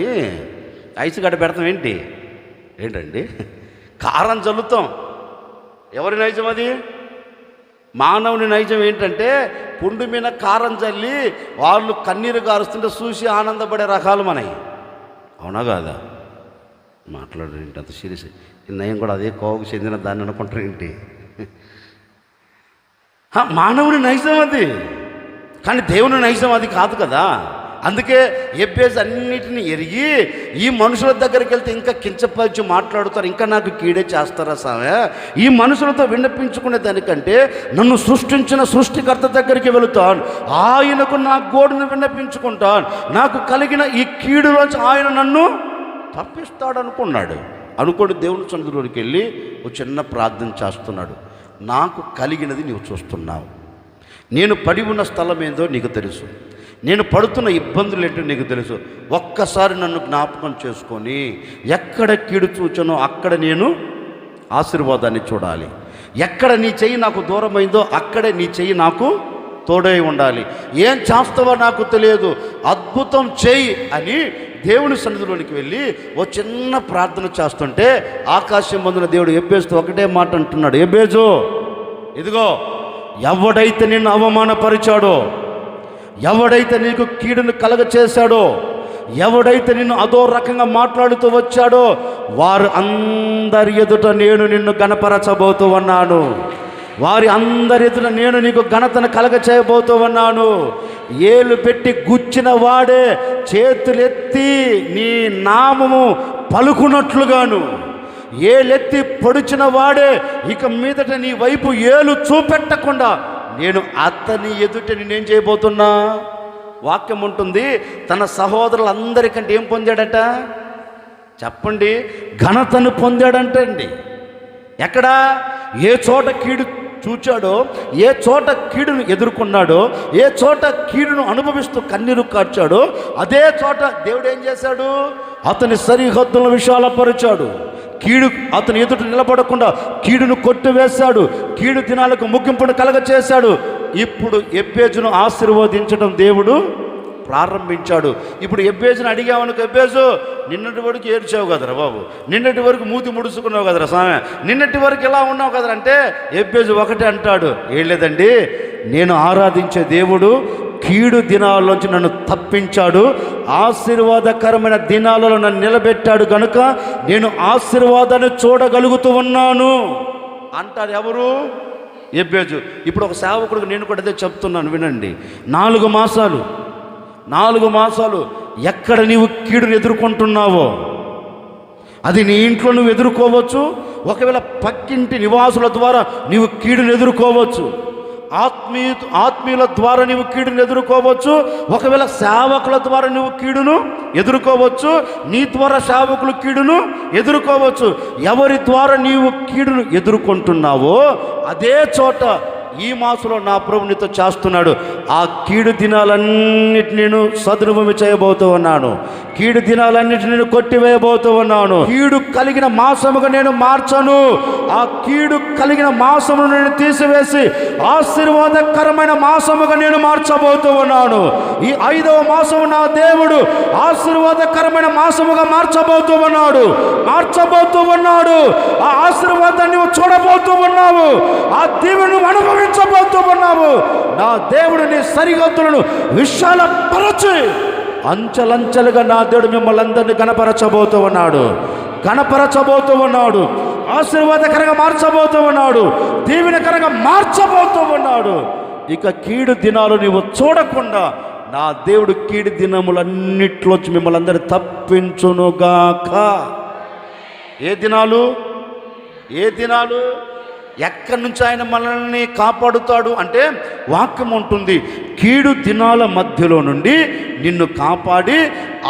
ఐసు గడ్డ పెడతాం ఏంటండి? కారం జల్లుతాం. ఎవరి నైజం అది? మానవుని నైజం ఏంటంటే పుండు మీద కారం జల్లి వాళ్ళు కన్నీరు గారుస్తుంటే చూసి ఆనందపడే రకాలు మనవి. అవునా కాదా? మాట్లాడేంటి అంత సీరియస్? నేను కూడా అదే కోవకు చెందిన దాన్ని అనుకుంటారు ఏంటి? మానవుని నైజం అది, కానీ దేవుని నైజం అది కాదు కదా. అందుకే ఎబ్బేసి అన్నిటిని ఎరిగి ఈ మనుషుల దగ్గరికి వెళ్తే ఇంకా కించపరిచి మాట్లాడుతారు, ఇంకా నాకు కీడే చేస్తారా సామె? ఈ మనుషులతో విన్నపించుకునే దానికంటే నన్ను సృష్టించిన సృష్టికర్త దగ్గరికి వెళుతాను, ఆయనకు నా గోడును విన్నపించుకుంటాను, నాకు కలిగిన ఈ కీడులోంచి ఆయన నన్ను తప్పిస్తాడు అనుకోండి. దేవుని సన్నిధిలోకి వెళ్ళి ఒక చిన్న ప్రార్థన చేస్తున్నాడు. నాకు కలిగినది నీవు చూస్తున్నావు, నేను పడి ఉన్న స్థలం ఏందో నీకు తెలుసు, నేను పడుతున్న ఇబ్బందులు ఏంటో నీకు తెలుసు. ఒక్కసారి నన్ను జ్ఞాపకం చేసుకొని ఎక్కడ కీడు చూచానో అక్కడ నేను ఆశీర్వాదాన్ని చూడాలి, ఎక్కడ నీ చెయ్యి నాకు దూరమైందో అక్కడే నీ చెయ్యి నాకు తోడై ఉండాలి. ఏం చేస్తావో నాకు తెలియదు, అద్భుతం చేయి అని దేవుని సన్నిధిలోనికి వెళ్ళి ఓ చిన్న ప్రార్థన చేస్తుంటే ఆకాశం మందున దేవుడు ఎబ్బేస్తూ ఒకటే మాట అంటున్నాడు, ఎబ్బేజు ఇదిగో ఎవడైతే నిన్ను అవమానపరిచాడో, ఎవడైతే నీకు కీడును కలగ చేశాడో, ఎవడైతే నిన్ను అదో రకంగా మాట్లాడుతూ వచ్చాడో వారు అందరి ఎదుట నేను నిన్ను గణపరచబోతూ ఉన్నాను, వారి అందరి ఎదుట నేను నీకు ఘనతను కలగ చేయబోతూ ఉన్నాను. ఏలు పెట్టి గుచ్చిన వాడే చేతులెత్తి నీ నామము పలుకున్నట్లుగాను, ఏలెత్తి పొడిచిన వాడే ఇక మీదట నీ వైపు ఏలు చూపెట్టకుండా నేను అతని ఎదుట నేనేం చేయబోతున్నా? వాక్యం ఉంటుంది, తన సహోదరులందరికంటే ఏం పొందాడట చెప్పండి? ఘనతను పొందాడంటే అండి. ఎక్కడా? ఏ చోట కీడు చూచాడో, ఏ చోట కీడును ఎదుర్కొన్నాడో, ఏ చోట కీడును అనుభవిస్తూ కన్నీరు కార్చాడో అదే చోట దేవుడు ఏం చేశాడు? అతని సరిహద్దులను విశాలపరిచాడు. కీడు అతని ఎదుట నిలబడకుండా కీడును కొట్టివేశాడు, కీడు దినాలకు ముగింపును కలగచేశాడు. ఇప్పుడు ఎబ్బేజును ఆశీర్వదించడం దేవుడు ప్రారంభించాడు. ఇప్పుడు ఎబ్బేజును అడిగామనుకో, ఎబ్బేజు నిన్నటి వరకు ఏడ్చావు కదరా బాబు, నిన్నటి వరకు మూతి ముడుచుకున్నావు కదరా సామె, నిన్నటి వరకు ఎలా ఉన్నావు కదరా అంటే ఎబ్బేజు ఒకటే అంటాడు, ఏం లేదండి, నేను ఆరాధించే దేవుడు కీడు దినాల్లోంచి నన్ను తప్పించాడు, ఆశీర్వాదకరమైన దినాలలో నన్ను నిలబెట్టాడు కనుక నేను ఆశీర్వాదాన్ని చూడగలుగుతూ ఉన్నాను అంటారు. ఎవరు? ఎబ్బేజు. ఇప్పుడు ఒక సేవకుడికి నేను కూడా అదే చెప్తున్నాను, వినండి. 4 మాసాలు ఎక్కడ నీవు కీడును ఎదుర్కొంటున్నావో అది నీ ఇంట్లో నువ్వు ఎదుర్కోవచ్చు, ఒకవేళ పక్కింటి నివాసుల ద్వారా నీవు కీడును ఎదుర్కోవచ్చు, ఆత్మీయుల ద్వారా నీవు కీడును ఎదుర్కోవచ్చు, ఒకవేళ సేవకుల ద్వారా నువ్వు కీడును ఎదుర్కోవచ్చు, నీ ద్వారా సేవకులు కీడును ఎదుర్కోవచ్చు. ఎవరి ద్వారా నీవు కీడును ఎదుర్కొంటున్నావో అదే చోట ఈ మాసంలో నా ప్రభు నీతో చేస్తున్నాడు, ఆ కీడు దినాలన్నిటి నేను సద్రుభూమి చేయబోతూ ఉన్నాను. కీడు దినాలన్నిటి నేను కొట్టివేయబోతూ ఉన్నాను. కీడు కలిగిన మాసముగా నేను మార్చను. ఆ కీడు కలిగిన మాసమును నేను తీసివేసి ఆశీర్వాదకరమైన మాసముగా నేను మార్చబోతూ ఉన్నాను. ఈ 5వ మాసము నా దేవుడు ఆశీర్వాదకరమైన మాసముగా మార్చబోతూ ఉన్నాడు. ఆ ఆశీర్వాదాన్ని నువ్వు చూడబోతూ ఉన్నావు. ఆ దీవెనను అనుభవించబోతూ ఉన్నావు. నా దేవుడు నీ సరిహద్దులను విశాలపరచి అంచెలంచెలుగా నా దేవుడు మిమ్మల్ని అందరినీ గణపరచబోతూ ఉన్నాడు. ఆశీర్వాదకరంగా మార్చబోతూ ఉన్నాడు. దీవెనకరంగా మార్చబోతూ ఉన్నాడు. ఇక కీడు దినాలు నీవు చూడకుండా నా దేవుడు కీడు దినములన్నిట్లోంచి మిమ్మల్ని అందరూ తప్పించునుగాక. ఏ దినాలు? ఎక్కడి నుంచి ఆయన మనల్ని కాపాడుతాడు అంటే వాక్యం ఉంటుంది. కీడు దినాల మధ్యలో నుండి నిన్ను కాపాడి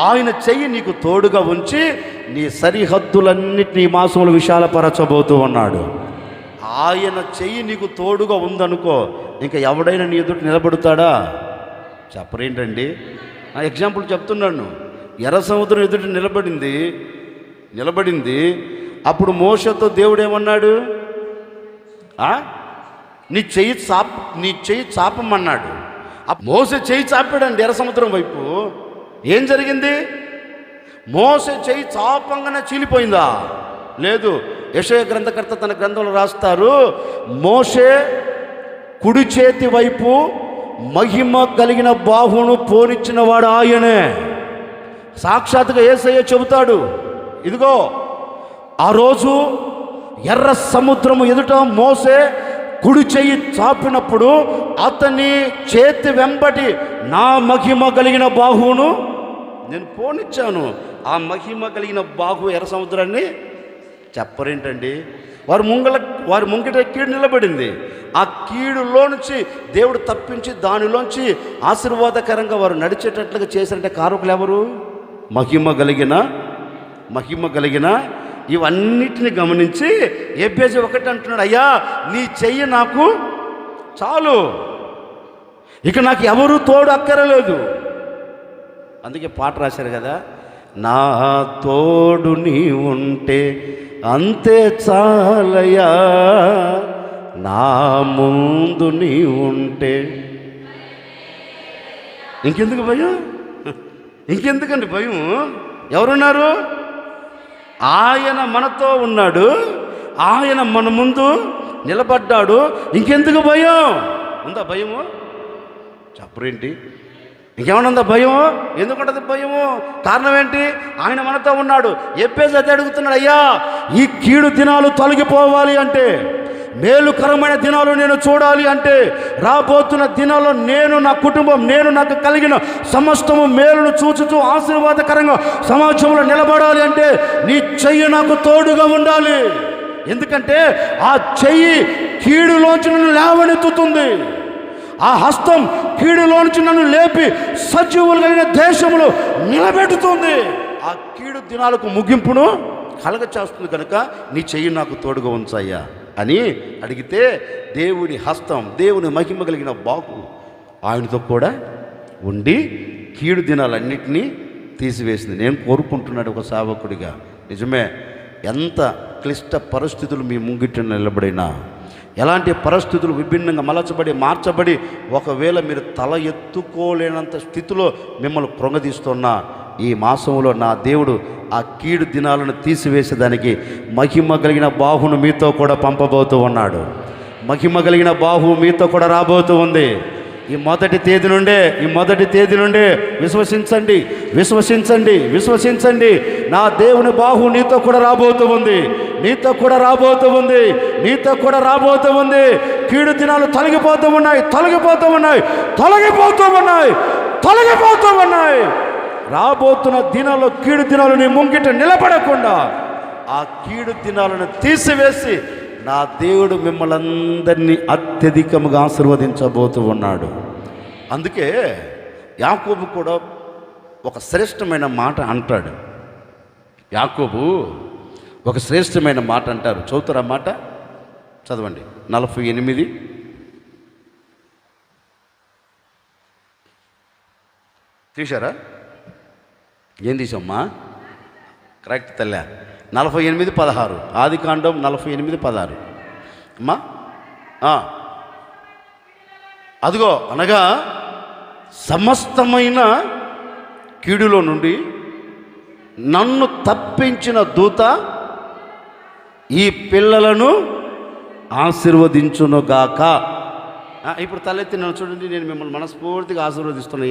ఆయన చెయ్యి నీకు తోడుగా ఉంచి నీ సరిహద్దులన్నిటినీ మాసములు విశాలపరచబోతూ ఉన్నాడు. ఆయన చెయ్యి నీకు తోడుగా ఉందనుకో, ఇంకా ఎవడైనా నీ ఎదుటి నిలబడుతాడా? చెప్పరేంటండి? నా ఎగ్జాంపుల్ చెప్తున్నాను. ఎర్ర సముద్రం ఎదుటి నిలబడింది. అప్పుడు మోషతో దేవుడు ఏమన్నాడు? నీ చెయ్యి చాపమన్నాడు. మోసే చెయ్యి చాపాడండి ఎర్ర సముద్రం వైపు. ఏం జరిగింది? మోసే చెయ్యి చాపంగానే చీలిపోయిందా? లేదు. యెషయా గ్రంథకర్త తన గ్రంథంలో రాస్తారు, మోసే కుడి చేతి వైపు మహిమ కలిగిన బాహును పోనిచ్చిన వాడు ఆయనే. సాక్షాత్తుగా యేసయ్య చెబుతాడు, ఇదిగో ఆ రోజు ఎర్ర సముద్రము ఎదుట మోసే కుడి చెయ్యి చాపినప్పుడు అతని చేతి వెంబడి నా మహిమ కలిగిన బాహువును నేను పోనిచ్చాను. ఆ మహిమ కలిగిన బాహు ఎర్ర సముద్రాన్ని చెప్పరేంటండి? వారి ముంగిట కీడు నిలబడింది. ఆ కీడులో నుంచి దేవుడు తప్పించి దానిలోంచి ఆశీర్వాదకరంగా వారు నడిచేటట్లుగా చేశారంటే కారకులు ఎవరు? మహిమ కలిగిన ఇవన్నిటిని గమనించి ఎబ్బేజు ఒకటి అంటున్నాడు, అయ్యా నీ చెయ్యి నాకు చాలు, ఇక నాకు ఎవరు తోడు అక్కరలేదు. అందుకే పాట రాశారు కదా, నా తోడు నీ ఉంటే అంతే చాలయ్యా, నా ముందు నీ ఉంటే ఇంకెందుకు భయం? ఇంకెందుకండి భయం? ఎవరున్నారు? ఆయన మనతో ఉన్నాడు, ఆయన మన ముందు నిలబడ్డాడు. ఇంకెందుకు భయం? ఉందా భయము? చెప్పరేంటి? ఇంకేమన్నా ఉందా భయము? ఎందుకుంటుంది భయము? కారణం ఏంటి? ఆయన మనతో ఉన్నాడు. ఎప్పేసి అదే అడుగుతున్నాడు, అయ్యా ఈ కీడు దినాలు తొలగిపోవాలి అంటే, మేలుకరమైన దినాలు నేను చూడాలి అంటే, రాబోతున్న దినాల్లో నేను, నా కుటుంబం, నేను నాకు కలిగిన సమస్తము మేలును చూచుతూ ఆశీర్వాదకరంగా సమాజంలో నిలబడాలి అంటే నీ చెయ్యి నాకు తోడుగా ఉండాలి. ఎందుకంటే ఆ చెయ్యి కీడులోంచి నన్ను లేవనెత్తుతుంది. ఆ హస్తం కీడులోంచి నన్ను లేపి సజీవులు కలిగిన దేశంలో నిలబెట్టుతుంది. ఆ కీడు దినాలకు ముగింపును కలగచేస్తుంది. కనుక నీ చెయ్యి నాకు తోడుగా ఉంచయ్యా అని అడిగితే దేవుని హస్తం, దేవుని మహిమ కలిగిన బాహు ఆయనతో కూడా ఉండి కీడు దినాలన్నింటినీ తీసివేసింది. నేను కోరుకుంటున్నాడు ఒక సేవకుడిగా, నిజమే, ఎంత క్లిష్ట పరిస్థితులు మీ ముంగిట నిలబడినా, ఎలాంటి పరిస్థితులు విభిన్నంగా మలచబడి మార్చబడి ఒకవేళ మీరు తల ఎత్తుకోలేనంత స్థితిలో మిమ్మల్ని కృంగదీస్తున్నా, ఈ మాసంలో నా దేవుడు ఆ కీడు దినాలను తీసివేసేదానికి మహిమ కలిగిన బాహును మీతో కూడా పంపబోతూ ఉన్నాడు. మహిమ కలిగిన బాహు మీతో కూడా రాబోతూ ఉంది. ఈ మొదటి తేదీ నుండే విశ్వసించండి. నా దేవుని బాహు నీతో కూడా రాబోతూ ఉంది. కీడు దినాలు తొలగిపోతూ ఉన్నాయి. రాబోతున్న దినాల్లో కీడు దినాలు నీ ముంగిట నిలబడకుండా ఆ కీడు దినాలను తీసివేసి నా దేవుడు మిమ్మల్ని అందరినీ అత్యధికముగా ఆశీర్వదించబోతూ ఉన్నాడు. అందుకే యాకోబు కూడా ఒక శ్రేష్టమైన మాట అంటాడు. యాకోబు ఒక శ్రేష్టమైన మాట అంటారు. చదువుతారా మాట? చదవండి. 48 తీశారా? ఏం తీసామ్మా? కరెక్ట్ తల్లి. 48:16 ఆదికాండం 48:16 అమ్మా. అదిగో అనగా సమస్తమైన కీడులో నుండి నన్ను తప్పించిన దూత ఈ పిల్లలను ఆశీర్వదించునుగాక. ఇప్పుడు తలెత్తి నన్ను చూడండి. నేను మిమ్మల్ని మనస్ఫూర్తిగా ఆశీర్వదిస్తున్నా.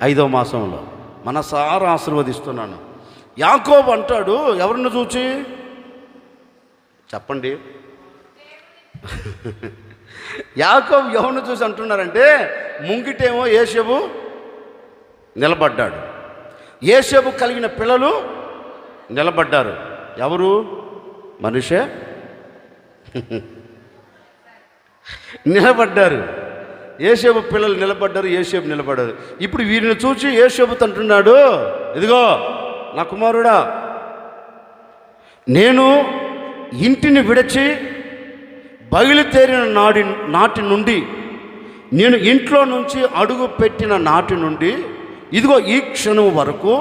5వ మాసంలో మనసారా ఆశీర్వదిస్తున్నాను. యాకోబు అంటాడు, ఎవరిని చూచి చెప్పండి? యాకోబు ఎవరిని చూసి అంటున్నారంటే, ముంగిటేమో యేషేబు నిలబడ్డాడు, యేషేబు కలిగిన పిల్లలు నిలబడ్డారు. ఎవరు? మనిషే నిలబడ్డారు. యేషేబు పిల్లలు నిలబడ్డారు, యేషేబు నిలబడ్డారు. ఇప్పుడు వీరిని చూసి యేషేబు అంటున్నాడు, ఇదిగో నా కుమారుడా, నేను ఇంటిని విడిచి బయలుదేరిన నాటి నుండి, నేను ఇంట్లో నుంచి అడుగు పెట్టిన నాటి నుండి ఇదిగో ఈ క్షణం వరకు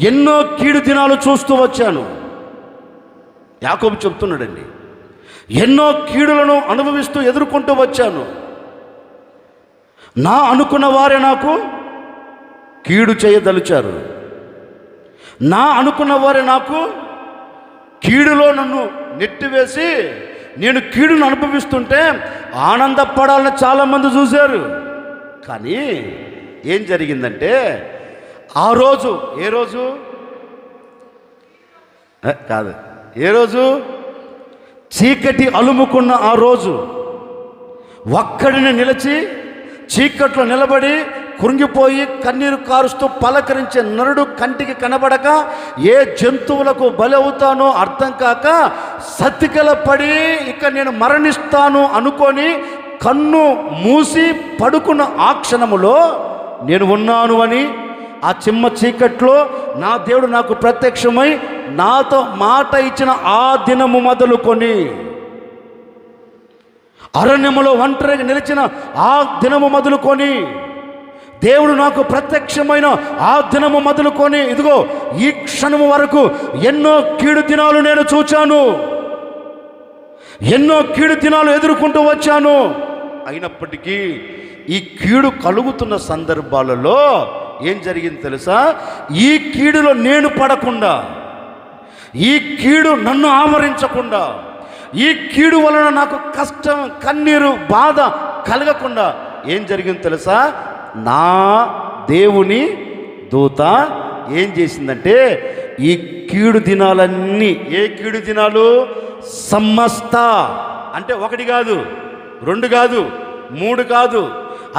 ఎన్నో కీడు దినాలు చూస్తూ వచ్చాను. యాకోబు చెప్తున్నాడండి, ఎన్నో కీడులను అనుభవిస్తూ ఎదుర్కొంటూ వచ్చాను. నా అనుకున్న వారే నాకు కీడు చేయదలిచారు. నా అనుకున్న వారే నాకు కీడులో నన్ను నెట్టివేసి నేను కీడును అనుభవిస్తుంటే ఆనందపడాలని చాలామంది చూశారు. కానీ ఏం జరిగిందంటే, ఆ రోజు ఏ రోజు కాదు, ఏ రోజు చీకటి అలుముకున్న ఆ రోజు ఒక్కడిని నిలిచి చీకట్లో నిలబడి కృంగిపోయి కన్నీరు కారుస్తూ పలకరించే నరుడు కంటికి కనబడక ఏ జంతువులకు బలి అవుతానో అర్థం కాక సతికల పడి ఇక నేను మరణిస్తాను అనుకొని కన్ను మూసి పడుకున్న ఆ క్షణములో నేను ఉన్నాను అని ఆ చిమ్మ చీకట్లో నా దేవుడు నాకు ప్రత్యక్షమై నాతో మాట ఇచ్చిన ఆ దినము మొదలుకొని, అరణ్యములో ఒంటరిగా నిలిచిన ఆ దినము మొదలుకొని, దేవుడు నాకు ప్రత్యక్షమైన ఆ దినము మొదలుకొని ఇదిగో ఈ క్షణము వరకు ఎన్నో కీడు దినాలు నేను చూచాను, ఎన్నో కీడు దినాలు ఎదుర్కొంటూ వచ్చాను. అయినప్పటికీ ఈ కీడు కలుగుతున్న సందర్భాలలో ఏం జరిగింది తెలుసా? ఈ కీడులో నేను పడకుండా, ఈ కీడు నన్ను ఆవరించకుండా, ఈ కీడు వలన నాకు కష్టం, కన్నీరు, బాధ కలగకుండా ఏం జరిగింది తెలుసా? నా దేవుని దూత ఏం చేసిందంటే, ఈ కీడు దినాలన్నీ, ఏ కీడు దినాలు? సమస్త, అంటే 1 కాదు, 2 కాదు, 3 కాదు,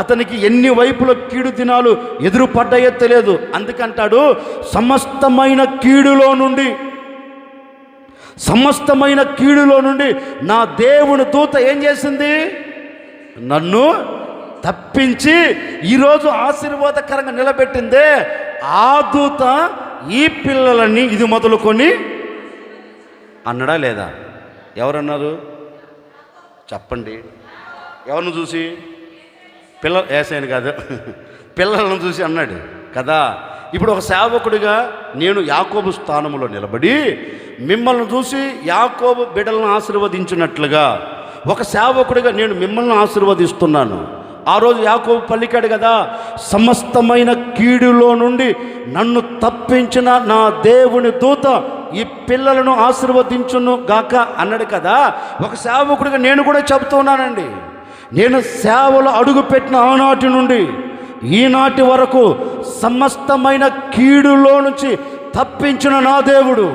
అతనికి ఎన్ని వైపుల కీడు దినాలు ఎదురు పడ్డాయో తెలియదు. అందుకంటాడు, సమస్తమైన కీడులో నుండి, సమస్తమైన కీడులో నుండి నా దేవుని దూత ఏం చేసింది? నన్ను తప్పించి ఈరోజు ఆశీర్వాదకరంగా నిలబెట్టిందే. ఆ దూత ఈ పిల్లలని ఇది మొదలుకొని అన్నడా లేదా? ఎవరన్నారు చెప్పండి? ఎవరిని చూసి? ఏసైన కాదు, పిల్లలను చూసి అన్నాడు కదా. ఇప్పుడు ఒక సేవకుడిగా నేను యాకోబు స్థానంలో నిలబడి మిమ్మల్ని చూసి యాకోబు బిడ్డలను ఆశీర్వదించినట్లుగా ఒక సేవకుడిగా నేను మిమ్మల్ని ఆశీర్వదిస్తున్నాను. ఆ రోజు యాకోబు పలికాడు కదా, సమస్తమైన కీడులో నుండి నన్ను తప్పించిన నా దేవుని దూత ఈ పిల్లలను ఆశీర్వదించును గాక అన్నాడు కదా. ఒక సేవకుడిగా నేను కూడా చెబుతున్నానండి, నేను సేవలో అడుగుపెట్టిన ఆనాటి నుండి ఈనాటి వరకు సమస్తమైన కీడులో నుంచి తప్పించిన నా దేవుడు,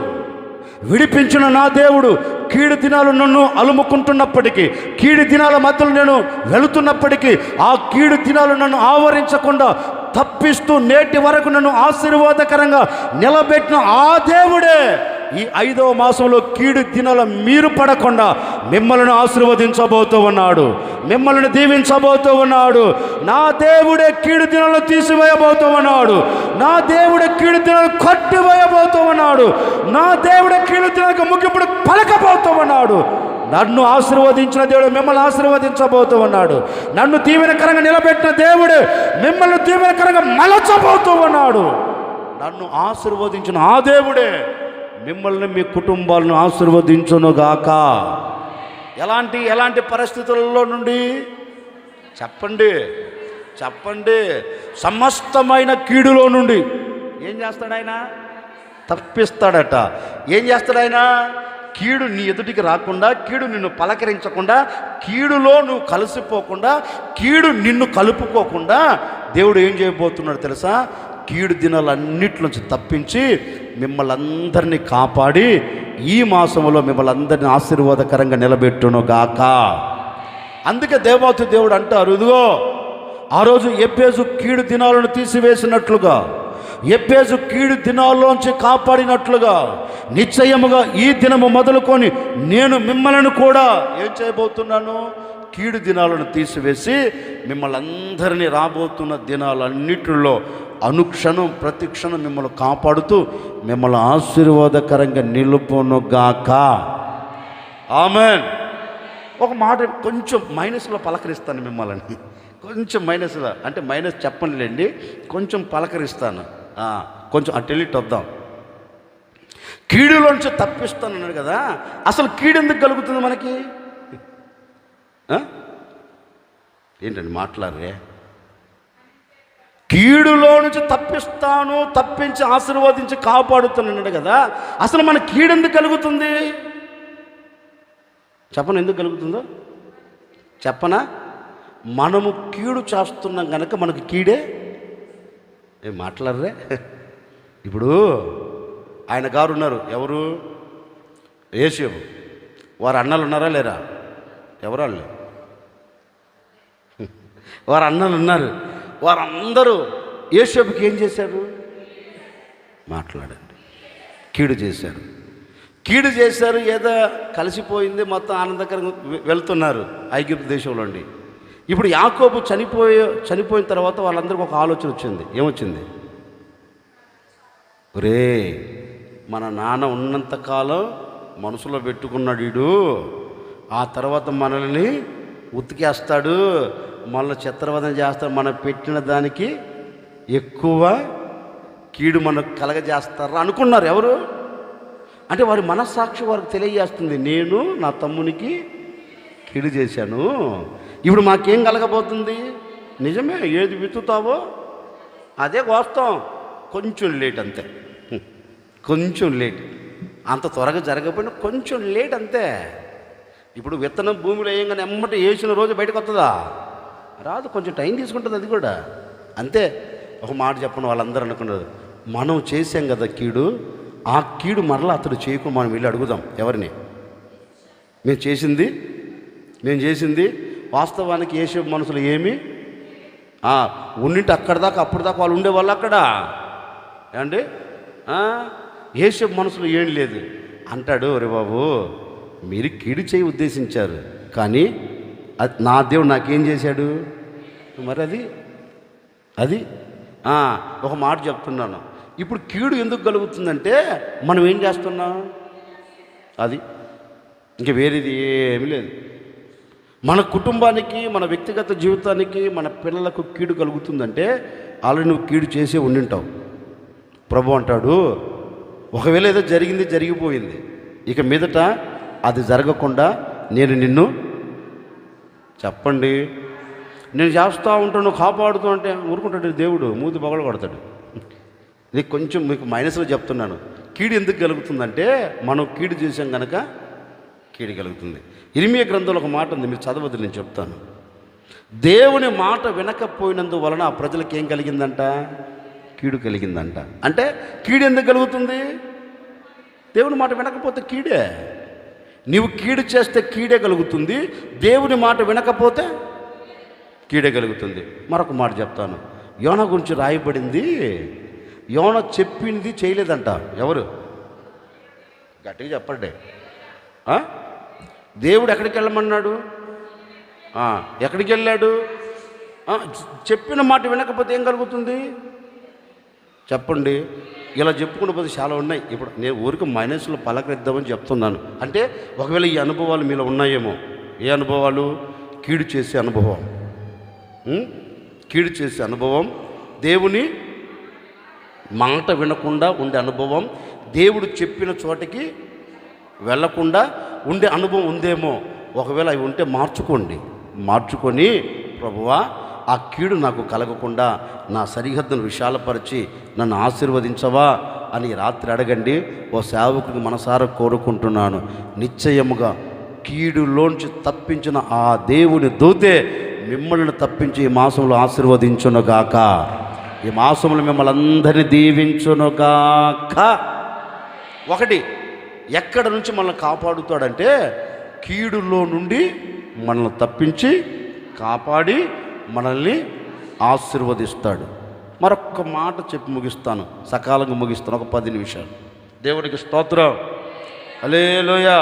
విడిపించిన నా దేవుడు, కీడు దినాలు నన్ను అలుముకుంటున్నప్పటికీ, కీడు దినాల మధ్యలో నేను వెళుతున్నప్పటికీ ఆ కీడు దినాలు నన్ను ఆవరించకుండా తప్పిస్తూ నేటి వరకు నన్ను ఆశీర్వాదకరంగా నిలబెట్టిన ఆ దేవుడే ఈ 5వ మాసంలో కీడు దినాల మీరు పడకుండా మిమ్మల్ని ఆశీర్వదించబోతూ ఉన్నాడు, మిమ్మల్ని దీవించబోతూ ఉన్నాడు. నా దేవుడే కీడు దినాలను తీసివేయబోతూ ఉన్నాడు, నా దేవుడే కీడు దినాలు కొట్టివేయబోతూ ఉన్నాడు, నా దేవుడే కీడు దినాలకు ముగింపుడు పలకబోతూ ఉన్నాడు. నన్ను ఆశీర్వదించిన దేవుడు మిమ్మల్ని ఆశీర్వదించబోతూ ఉన్నాడు. నన్ను దీవెనకరంగా నిలబెట్టిన దేవుడు మిమ్మల్ని దీవెనకరంగా మలచబోతూ ఉన్నాడు. నన్ను ఆశీర్వదించిన ఆ దేవుడే మిమ్మల్ని మీ కుటుంబాలను ఆశీర్వదించునుగాక. ఎలాంటి పరిస్థితులలో నుండి చెప్పండి సమస్తమైన కీడులో నుండి ఏం చేస్తాడు ఆయన? తప్పిస్తాడట. ఏం చేస్తాడు ఆయన? కీడు నీ ఎదుటికి రాకుండా, కీడు నిన్ను పలకరించకుండా, కీడులో నువ్వు కలిసిపోకుండా, కీడు నిన్ను కలుపుకోకుండా దేవుడు ఏం చేయబోతున్నాడు తెలుసా? కీడు దినాలన్నిట్లోంచి తప్పించి మిమ్మల్ని అందరినీ కాపాడి ఈ మాసంలో మిమ్మల్ని అందరినీ ఆశీర్వాదకరంగా నిలబెట్టును గాక. అందుకే దేవాతి దేవుడు అంటారు, ఇదిగో ఆ రోజు ఎబ్బేజు కీడు దినాలను తీసివేసినట్లుగా, ఎబ్బేజు కీడు దినాల్లోంచి కాపాడినట్లుగా నిశ్చయముగా ఈ దినము మొదలుకొని నేను మిమ్మల్ని కూడా ఏం చేయబోతున్నాను? కీడు దినాలను తీసివేసి మిమ్మల్ని అందరినీ రాబోతున్న దినాలన్నిటిలో అనుక్షణం ప్రతి క్షణం మిమ్మల్ని కాపాడుతూ మిమ్మల్ని ఆశీర్వాదకరంగా నిలుపునుగాక. ఆమెన్. ఒక మాట కొంచెం మైనస్లో పలకరిస్తాను మిమ్మల్ని, కొంచెం మైనస్లో, అంటే మైనస్ చెప్పనులేండి, కొంచెం పలకరిస్తాను. కొంచెం అటెలిట్ వద్దాం. కీడులోంచి తప్పిస్తాను అన్నాడు కదా, అసలు కీడు ఎందుకు కలుగుతుంది మనకి? ఏంటండి మాట్లాడరే? కీడులో నుంచి తప్పించి ఆశీర్వదించి కాపాడుతున్నాడు కదా, అసలు మన కీడు ఎందుకు కలుగుతుంది? చెప్పను ఎందుకు కలుగుతుందో చెప్పనా? మనము కీడు చేస్తున్నాం కనుక మనకు కీడే. ఏం మాట్లాడరే? ఇప్పుడు ఆయన గారు ఉన్నారు, ఎవరు? యేసేపు. వారు అన్నలు ఉన్నారా లేరా? ఎవరు వాళ్ళు? వారు అన్నలు ఉన్నారు. వారందరూ యేసేపుకి ఏం చేశారు? మాట్లాడండి. కీడు చేశారు. ఏదో కలిసిపోయింది, మొత్తం ఆనందకరంగా వెళ్తున్నారు ఐగుప్తు దేశంలో అండి. ఇప్పుడు యాకోబు చనిపోయిన తర్వాత వాళ్ళందరికీ ఒక ఆలోచన వచ్చింది. ఏమొచ్చింది? ఒరే, మన నాన్న ఉన్నంతకాలం మనసులో పెట్టుకున్నాడు వీడు, ఆ తర్వాత మనల్ని ఉతికేస్తాడు, మనల్ని చిత్రవదన చేస్తాడు, మనం పెట్టిన దానికి ఎక్కువ కీడు మనకు కలగజేస్తారా అనుకున్నారు. ఎవరు? అంటే వారి మనస్సాక్షి వారికి తెలియజేస్తుంది, నేను నా తమ్మునికి కీడు చేశాను, ఇప్పుడు మాకేం కలగబోతుంది? నిజమే, ఏది విత్తుతావో అదే కోస్తాం. కొంచెం లేట్ అంతే, కొంచెం లేట్. అంత త్వరగా జరగకపోయినా కొంచెం లేట్ అంతే. ఇప్పుడు విత్తనం భూమిలో వేయంగానే ఎమ్మటి వేసిన రోజు బయటకు వస్తుందా? రాదు, కొంచెం టైం తీసుకుంటుంది అది కూడా. అంతే. ఒక మాట చెప్పండి, వాళ్ళందరూ అనుకున్నారు, మనం చేసాం కదా కీడు, ఆ కీడు మరలా అతడు చేయకుండా మనం వెళ్ళి అడుగుదాం. ఎవరిని? మేము చేసింది వాస్తవానికి యేసేపు మనసులో ఏమి ఉండింటి అక్కడ దాకా అప్పుడు దాకా వాళ్ళు ఉండేవాళ్ళు అక్కడ ఏమండి. యేసేపు మనసులో ఏం లేదు అంటాడు. ఒరే బాబు, మీరు కీడు చేయి ఉద్దేశించారు, కానీ నా దేవుడు నాకేం చేశాడు? మరి అది ఒక మాట చెప్తున్నాను. ఇప్పుడు కీడు ఎందుకు కలుగుతుందంటే మనం ఏం చేస్తున్నాం? అది ఇంక వేరేది ఏమీ లేదు. మన కుటుంబానికి, మన వ్యక్తిగత జీవితానికి, మన పిల్లలకు కీడు కలుగుతుందంటే ఆల్రెడీ నువ్వు కీడు చేసే ఉండింటావు. ప్రభు అంటాడు, ఒకవేళ ఏదో జరిగిపోయింది, ఇక మీదట అది జరగకుండా నిన్ను చెప్పండి నేను చేస్తూ ఉంటాను, కాపాడుతూ అంటే ఊరుకుంటాడు దేవుడు, మూతి పగలు కొడతాడు. ఇది కొంచెం మీకు మైనస్లో చెప్తున్నాను. కీడు ఎందుకు కలుగుతుందంటే మనం కీడు చేసాం కనుక కీడు కలుగుతుంది. ఇర్మియా గ్రంథంలో ఒక మాట ఉంది, మీరు చదవద్దు, నేను చెప్తాను. దేవుని మాట వినకపోయినందువలన ఆ ప్రజలకు ఏం కలిగిందంట? కీడు కలిగిందంట. అంటే కీడు ఎందుకు కలుగుతుంది? దేవుని మాట వినకపోతే కీడే. నీవు కీడు చేస్తే కీడే కలుగుతుంది, దేవుని మాట వినకపోతే కీడే కలుగుతుంది. మరొక మాట చెప్తాను. యోనా గురించి రాయబడింది, యోనా చెప్పింది చేయలేదంట. ఎవరు? గట్టిగా చెప్పండి. దేవుడు ఎక్కడికి వెళ్ళమన్నాడు? ఎక్కడికి వెళ్ళాడు? చెప్పిన మాట వినకపోతే ఏం కలుగుతుంది చెప్పండి? ఇలా చెప్పుకుంటూ పోతే చాలా ఉన్నాయి. ఇప్పుడు నేను ఊరికి మైనస్లో పలకరిద్దామని చెప్తున్నాను. అంటే ఒకవేళ ఈ అనుభవాలు మీలో ఉన్నాయేమో. ఏ అనుభవాలు? కీడు చేసే అనుభవం, కీడు చేసే అనుభవం, దేవుని మాట వినకుండా ఉండే అనుభవం, దేవుడు చెప్పిన చోటకి వెళ్ళకుండా ఉండే అనుభవం ఉందేమో. ఒకవేళ అవి ఉంటే మార్చుకొని ప్రభువా ఆ కీడు నాకు కలగకుండా నా సరిహద్దును విశాలపరిచి నన్ను ఆశీర్వదించవా అని రాత్రి అడగండి. ఓ సేవకుడికి మనసారా కోరుకుంటున్నాను. నిశ్చయముగా కీడులోంచి తప్పించిన ఆ దేవుని దూతే మిమ్మల్ని తప్పించి ఈ మాసంలో ఆశీర్వదించునుగాక. ఈ మాసంలో మిమ్మల్ని అందరినీ దీవించునుగాక. ఒకటి, ఎక్కడ నుంచి మనల్ని కాపాడుతాడంటే కీడులో నుండి మనల్ని తప్పించి కాపాడి మనల్ని ఆశీర్వదిస్తాడు. మరొక్క మాట చెప్పి ముగిస్తాను, సకాలంగా ముగిస్తాను, ఒక 10 నిమిషాలు. దేవునికి స్తోత్రం, హల్లెలూయా.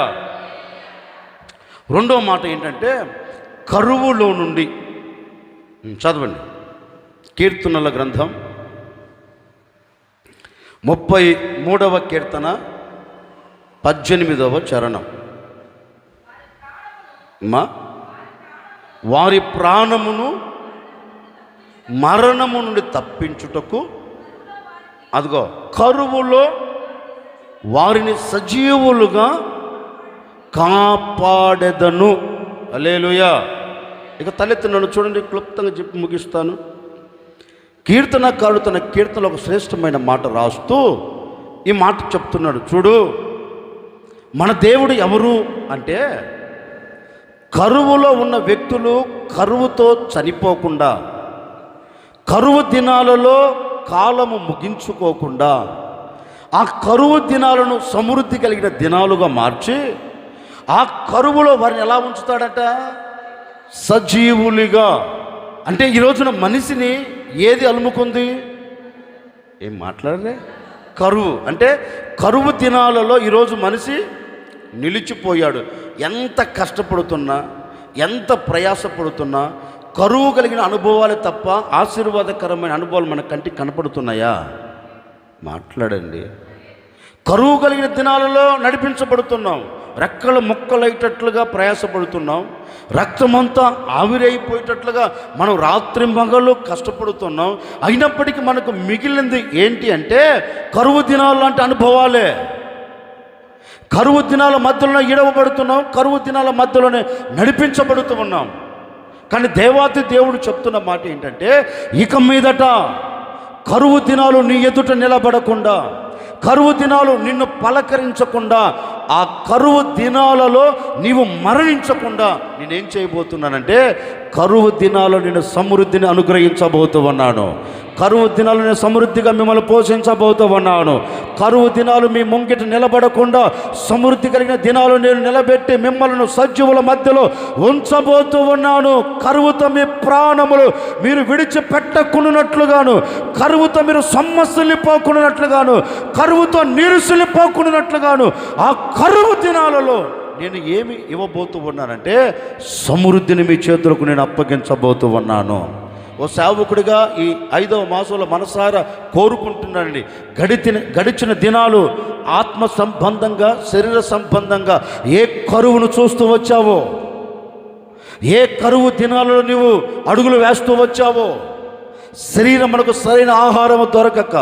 రెండో మాట ఏంటంటే కరువులో నుండి. చదవండి కీర్తనల గ్రంథం 33వ కీర్తన 18వ చరణం. వారి ప్రాణమును మరణము నుండి తప్పించుటకు, అదిగో కరువులో వారిని సజీవులుగా కాపాడెదను. హల్లెలూయా. ఇక తలెత్తి నన్ను చూడండి, క్లుప్తంగా చెప్పి ముగిస్తాను. కీర్తనకారుడు తన కీర్తనలో ఒక శ్రేష్టమైన మాట రాస్తూ ఈ మాట చెప్తున్నాడు. చూడు, మన దేవుడు ఎవరు అంటే, కరువులో ఉన్న వ్యక్తులు కరువుతో చనిపోకుండా, కరువు దినాలలో కాలము ముగించుకోకుండా, ఆ కరువు దినాలను సమృద్ధి కలిగిన దినాలుగా మార్చి ఆ కరువులో వారిని ఎలా ఉంచుతాడట? సజీవులుగా. అంటే ఈ రోజున మనిషిని ఏది అలుముకుంది? ఏం మాట్లాడలే? కరువు. అంటే కరువు దినాలలో ఈరోజు మనిషి నిలిచిపోయాడు. ఎంత కష్టపడుతున్నా, ఎంత ప్రయాసపడుతున్నా కరువు కలిగిన అనుభవాలే తప్ప ఆశీర్వాదకరమైన అనుభవాలు మన కంటికి కనపడుతున్నాయా? మాట్లాడండి. కరువు కలిగిన దినాలలో నడిపించబడుతున్నాం, రెక్కలు ముక్కలయ్యేటట్లుగా ప్రయాసపడుతున్నాం, రక్తమంతా ఆవిరైపోయేటట్లుగా మనం రాత్రి మగళ్ళు కష్టపడుతున్నాం. అయినప్పటికీ మనకు మిగిలింది ఏంటి అంటే కరువు దినాలు లాంటి అనుభవాలే. కరువు దినాల మధ్యలోనే ఈడవబడుతున్నాం, కరువు దినాల మధ్యలోనే నడిపించబడుతూ ఉన్నాం. కానీ దేవాతి దేవుడు చెప్తున్న మాట ఏంటంటే, ఇక మీదట కరువు దినాలు నీ ఎదుట నిలబడకుండా, కరువు దినాలు నిన్ను పలకరించకుండా, ఆ కరువు దినాలలో నీవు మరణించకుండా నేనేం చేయబోతున్నానంటే కరువు దినాలు నేను సమృద్ధిని అనుగ్రహించబోతూ ఉన్నాను. కరువు దినాలు నేను సమృద్ధిగా మిమ్మల్ని పోషించబోతూ ఉన్నాను. కరువు దినాలు మీ ముంగిట నిలబడకుండా సమృద్ధి కలిగిన దినాలు నేను నిలబెట్టి మిమ్మల్ని సజీవుల మధ్యలో ఉంచబోతూ ఉన్నాను. కరువుతో మీ ప్రాణములు మీరు విడిచిపెట్టకుండానట్లుగాను, కరువుతో మీరు సొమ్మసిల్లిపోకుండానట్లుగాను, కరువుతో నీరుసిల్లిపోకుండానట్లుగాను ఆ కరువు దినాలలో నేను ఏమి ఇవ్వబోతూ ఉన్నానంటే సమృద్ధిని మీ చేతులకు నేను అప్పగించబోతూ ఉన్నాను. ఓ సేవకుడిగా ఈ 5వ మాసంలో మనసారా కోరుకుంటున్నానండి, గడిచిన దినాలు ఆత్మ సంబంధంగా, శరీర సంబంధంగా ఏ కరువును చూస్తూ వచ్చావో, ఏ కరువు దినాలలో నీవు అడుగులు వేస్తూ వచ్చావో, శరీరం మనకు సరైన ఆహారము దొరకక,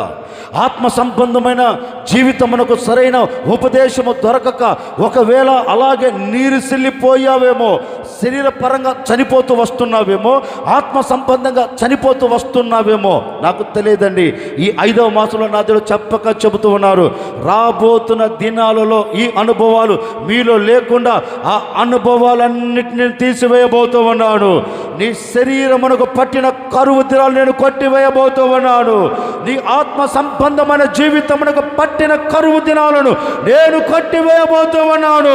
ఆత్మ సంబంధమైన జీవితం మనకు సరైన ఉపదేశము దొరకక, ఒకవేళ అలాగే నీరుసిల్లిపోయావేమో, శరీర పరంగా చనిపోతూ వస్తున్నావేమో, ఆత్మ సంబంధంగా చనిపోతూ వస్తున్నావేమో, నాకు తెలియదండి. ఈ 5వ మాసంలో నా దేవుడు చెప్పక చెబుతూ ఉన్నారు, రాబోతున్న దినాలలో ఈ అనుభవాలు మీలో లేకుండా ఆ అనుభవాలన్నిటిని తీసివేయబోతూ ఉన్నాను. నీ శరీరమునకు పట్టిన కరువు దినాలు నేను కొట్టివేయబోతూ ఉన్నాను. నీ ఆత్మ సంబంధమైన జీవితమునకు పట్టిన కరువు దినాలను నేను కొట్టివేయబోతూ ఉన్నాను.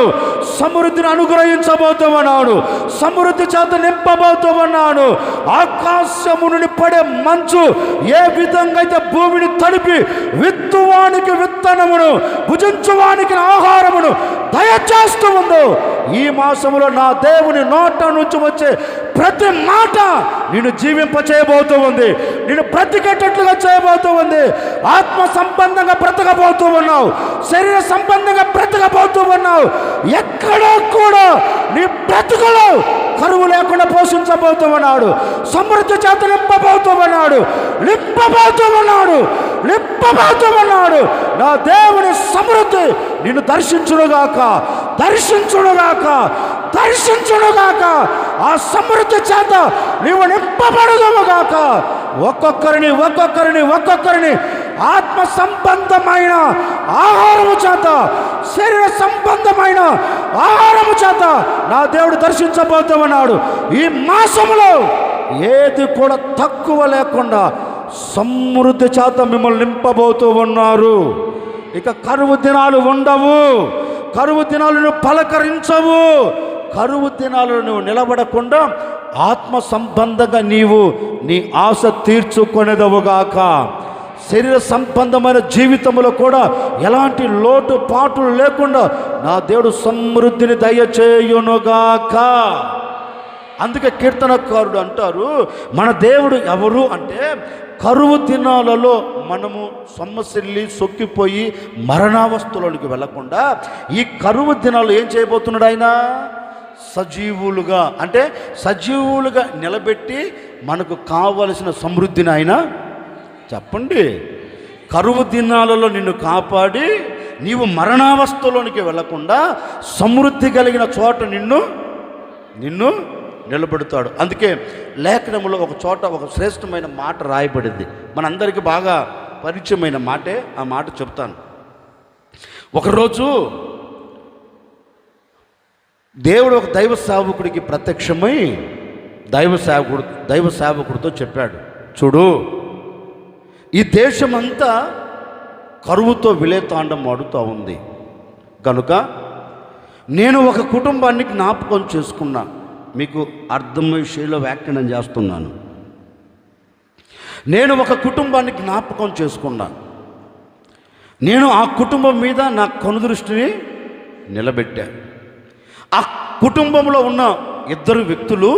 సమృద్ధిని అనుగ్రహించబోతూ ఉన్నాను. సమృద్ధి చేత నింపబోతూ ఉన్నాను. ఆకాశము నుండి పడే మంచు ఏ విధంగా అయితే భూమిని తడిపి విత్తువానికి విత్తనమును, భుజించువానికి ఆహారమును దయచేస్తూ ఉందో, ఈ మాసములో నా దేవుని నోట నుంచి వచ్చే ప్రతి మాట నిన్ను జీవింపచేయబోతూ ఉంది, నిన్ను బ్రతికేటట్లుగా చేయబోతూ ఉంది. ఆత్మ సంబంధంగా బ్రతకబోతూ ఉన్నావు, శరీర సంబంధంగా బ్రతకబోతూ ఉన్నావు. ఎక్కడో కూడా నీ బ్రతుకులో కరువు లేకుండా పోషించబోతూ ఉన్నాడు. సమృద్ధి చేత నింపబోతూ ఉన్నాడు, నింపబోతూ ఉన్నాడు, నింపబోతూ ఉన్నాడు. నా దేవుని సమృద్ధి నిన్ను దర్శించునుగాక, దర్శించునుగాక, దర్శించునుగాక. ఆ సమృద్ధి చేత నీవు నింపబడదువుగాక. ఒక్కొక్కరిని ఒక్కొక్కరిని ఒక్కొక్కరిని ఆత్మ సంబంధమైన ఆహారము చేత, శరీర సంబంధమైన ఆహారము చేత నా దేవుడు దర్శించబోతూ ఉన్నాడు. ఈ మాసంలో ఏది కూడా తక్కువ లేకుండా సమృద్ధి చేత మిమ్మల్ని నింపబోతూ ఉన్నారు. ఇక కరువు దినాలు ఉండవు, కరువు దినాలు నువ్వు పలకరించవు, కరువు దినాలు నువ్వు నిలబడకుండా ఆత్మ సంబంధంగా నీవు నీ ఆశ తీర్చుకొనేదవుగాక. శరీర సంబంధమైన జీవితంలో కూడా ఎలాంటి లోటు పాటులు లేకుండా నా దేవుడు సమృద్ధిని దయచేయునుగాక. అందుకే కీర్తనకారుడు అంటారు, మన దేవుడు ఎవరు అంటే కరువు దినాలలో మనము సొమ్మసిల్లి సొక్కిపోయి మరణావస్థలోనికి వెళ్లకుండా ఈ కరువు దినాలు ఏం చేయబోతున్నాడు ఆయన? సజీవులుగా, అంటే సజీవులుగా నిలబెట్టి మనకు కావలసిన సమృద్ధిని ఆయన, చెప్పండి, కరువు దినాలలో నిన్ను కాపాడి నీవు మరణావస్థలోనికి వెళ్లకుండా సమృద్ధి కలిగిన చోట నిన్ను నిలబెడతాడు. అందుకే లేఖనములో ఒక చోట ఒక శ్రేష్టమైన మాట రాయబడింది, మనందరికీ బాగా పరిచయమైన మాటే. ఆ మాట చెప్తాను. ఒకరోజు దేవుడు ఒక దైవ సేవకుడికి ప్రత్యక్షమై దైవ సేవకుడితో చెప్పాడు, చూడు, ఈ దేశమంతా కరువుతో విలేతాండం ఆడుతూ ఉంది కనుక నేను ఒక కుటుంబాన్ని జ్ఞాపకం చేసుకున్నా. మీకు అర్థమయ్యే శైలిలో వ్యాఖ్యానం చేస్తున్నాను. నేను ఒక కుటుంబాన్ని జ్ఞాపకం చేసుకున్నా. నేను ఆ కుటుంబం మీద నా కనుదృష్టిని నిలబెట్టా. ఆ కుటుంబంలో ఉన్న ఇద్దరు వ్యక్తులు